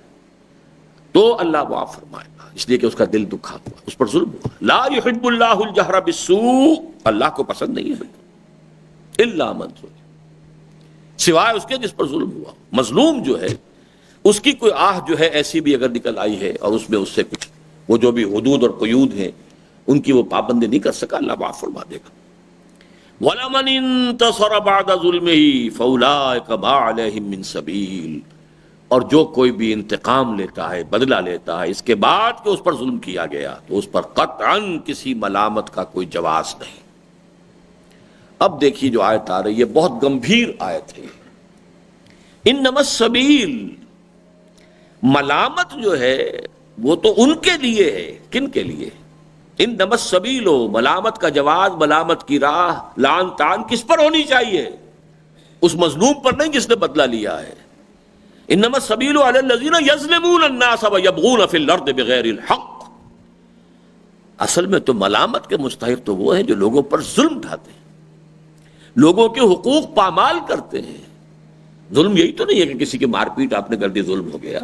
تو اللہ معاف فرمائے گا، اس لیے کہ اس کا دل دکھا ہوا، اس پر ظلم ہوا. لا يحب اللہ الجہر بالسوء، اللہ کو پسند نہیں ہے الا من ظلم، سوائے اس کے جس پر ظلم ہوا. مظلوم جو ہے اس کی کوئی آہ جو ہے ایسی بھی اگر نکل آئی ہے اور اس میں اس سے کچھ وہ جو بھی حدود اور قیود ہیں ان کی وہ پابندی نہیں کر سکا، اللہ معاف فرما دے گا. وَلَمَنِ انتَصَرَ بَعْدَ ظُلْمِهِ فَأُولَٰئِكَ مَا عَلَيْهِم مِّن سَبِيلٍ، اور جو کوئی بھی انتقام لیتا ہے، بدلہ لیتا ہے اس کے بعد کہ اس پر ظلم کیا گیا تو اس پر قطعاً کسی ملامت کا کوئی جواز نہیں. اب دیکھیے جو آیت آ رہی ہے بہت گمبھیر آیت ہے. انما السبیل ملامت جو ہے وہ تو ان کے لیے ہے. کن کے لیے؟ انما السبیل، ملامت کا جواز، ملامت کی راہ، لعن طعن کس پر ہونی چاہیے؟ اس مظلوم پر نہیں جس نے بدلہ لیا ہے. انما السبیل علی الذین یظلمون الناس ویبغون فی الارض بغیر الحق. اصل میں تو ملامت کے مستحق تو وہ ہیں جو لوگوں پر ظلم ڈھاتے ہیں، لوگوں کے حقوق پامال کرتے ہیں. ظلم یہی تو نہیں ہے کہ کسی کی مار پیٹ آپ نے کر دی ظلم ہو گیا،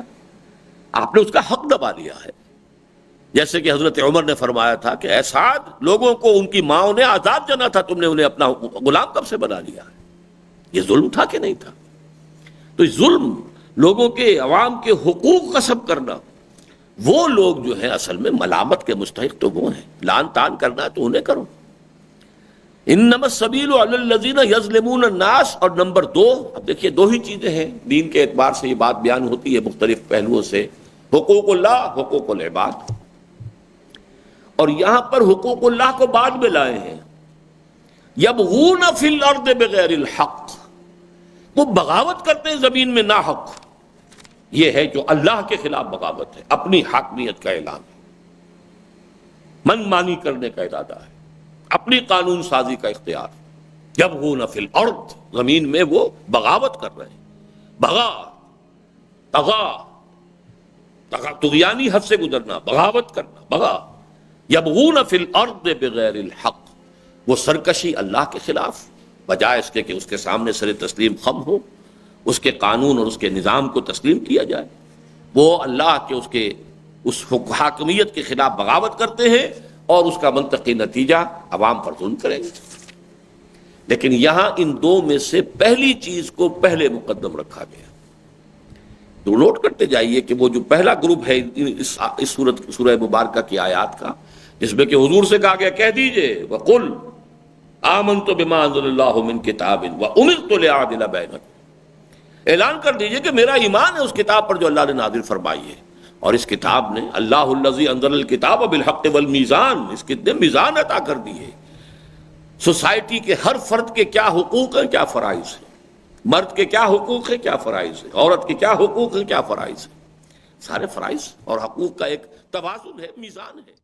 آپ نے اس کا حق دبا لیا ہے. جیسے کہ حضرت عمر نے فرمایا تھا کہ اے سعد، لوگوں کو ان کی ماؤں نے آزاد جانا تھا، تم نے انہیں اپنا غلام کب سے بنا لیا ہے؟ یہ ظلم تھا کہ نہیں تھا؟ تو ظلم، لوگوں کے، عوام کے حقوق غصب کرنا، وہ لوگ جو ہیں اصل میں ملامت کے مستحق تو وہ ہیں. لعن طعن کرنا ہے تو انہیں کرو. انما السبیل علی الذین یظلمون الناس. اور نمبر 2، اب دیکھیے دو ہی چیزیں ہیں دین کے اعتبار سے یہ بات بیان ہوتی ہے مختلف پہلوؤں سے، حقوق اللہ، حقوق العباد. اور یہاں پر حقوق اللہ کو بعد میں لائے ہیں. یبغون فی الارض بغیر الحق، وہ بغاوت کرتے ہیں زمین میں ناحق. یہ ہے جو اللہ کے خلاف بغاوت ہے، اپنی حاکمیت کا اعلان ہے، من مانی کرنے کا ارادہ ہے، اپنی قانون سازی کا اختیار. یبغون فی الارض، زمین میں وہ بغاوت کر رہے ہیں. بغا، طغیانی حد سے گزرنا، بغاوت کرنا، بغا. یبغون فی الارض بغیر الحق، وہ سرکشی اللہ کے خلاف، بجائے اس کے کہ اس کے سامنے سر تسلیم خم ہو، اس کے قانون اور اس کے نظام کو تسلیم کیا جائے. وہ اللہ کے اس حاکمیت کے خلاف بغاوت کرتے ہیں اور اس کا منطقی نتیجہ عوام پر ظلم کریں گے. لیکن یہاں ان دو میں سے پہلی چیز کو پہلے مقدم رکھا گیا. تو نوٹ کرتے جائیے کہ وہ جو پہلا گروپ ہے اس سورہ مبارکہ کی آیات کا، جس میں کہ حضور سے کہا گیا کہہ دیجئے وَقُلْ آمَنْتُ بِمَا أَنزَلَ اللَّهُ مِنْ كِتَابٍ وَأُمِرْتُ لِأَعْدِلَ بَيْنَكُمْ. اعلان کر دیجئے کہ میرا ایمان ہے اس کتاب پر جو اللہ نے نازل فرمائی ہے، اور اس کتاب نے، اللہ الذی انزل الکتاب بالحق والمیزان، اس کتنے میزان عطا کر دی ہے. سوسائٹی کے ہر فرد کے کیا حقوق ہیں، کیا فرائض ہیں، مرد کے کیا حقوق ہیں، کیا فرائض ہیں، عورت کے کیا حقوق ہیں، کیا فرائض ہیں. سارے فرائض اور حقوق کا ایک توازن ہے، میزان ہے.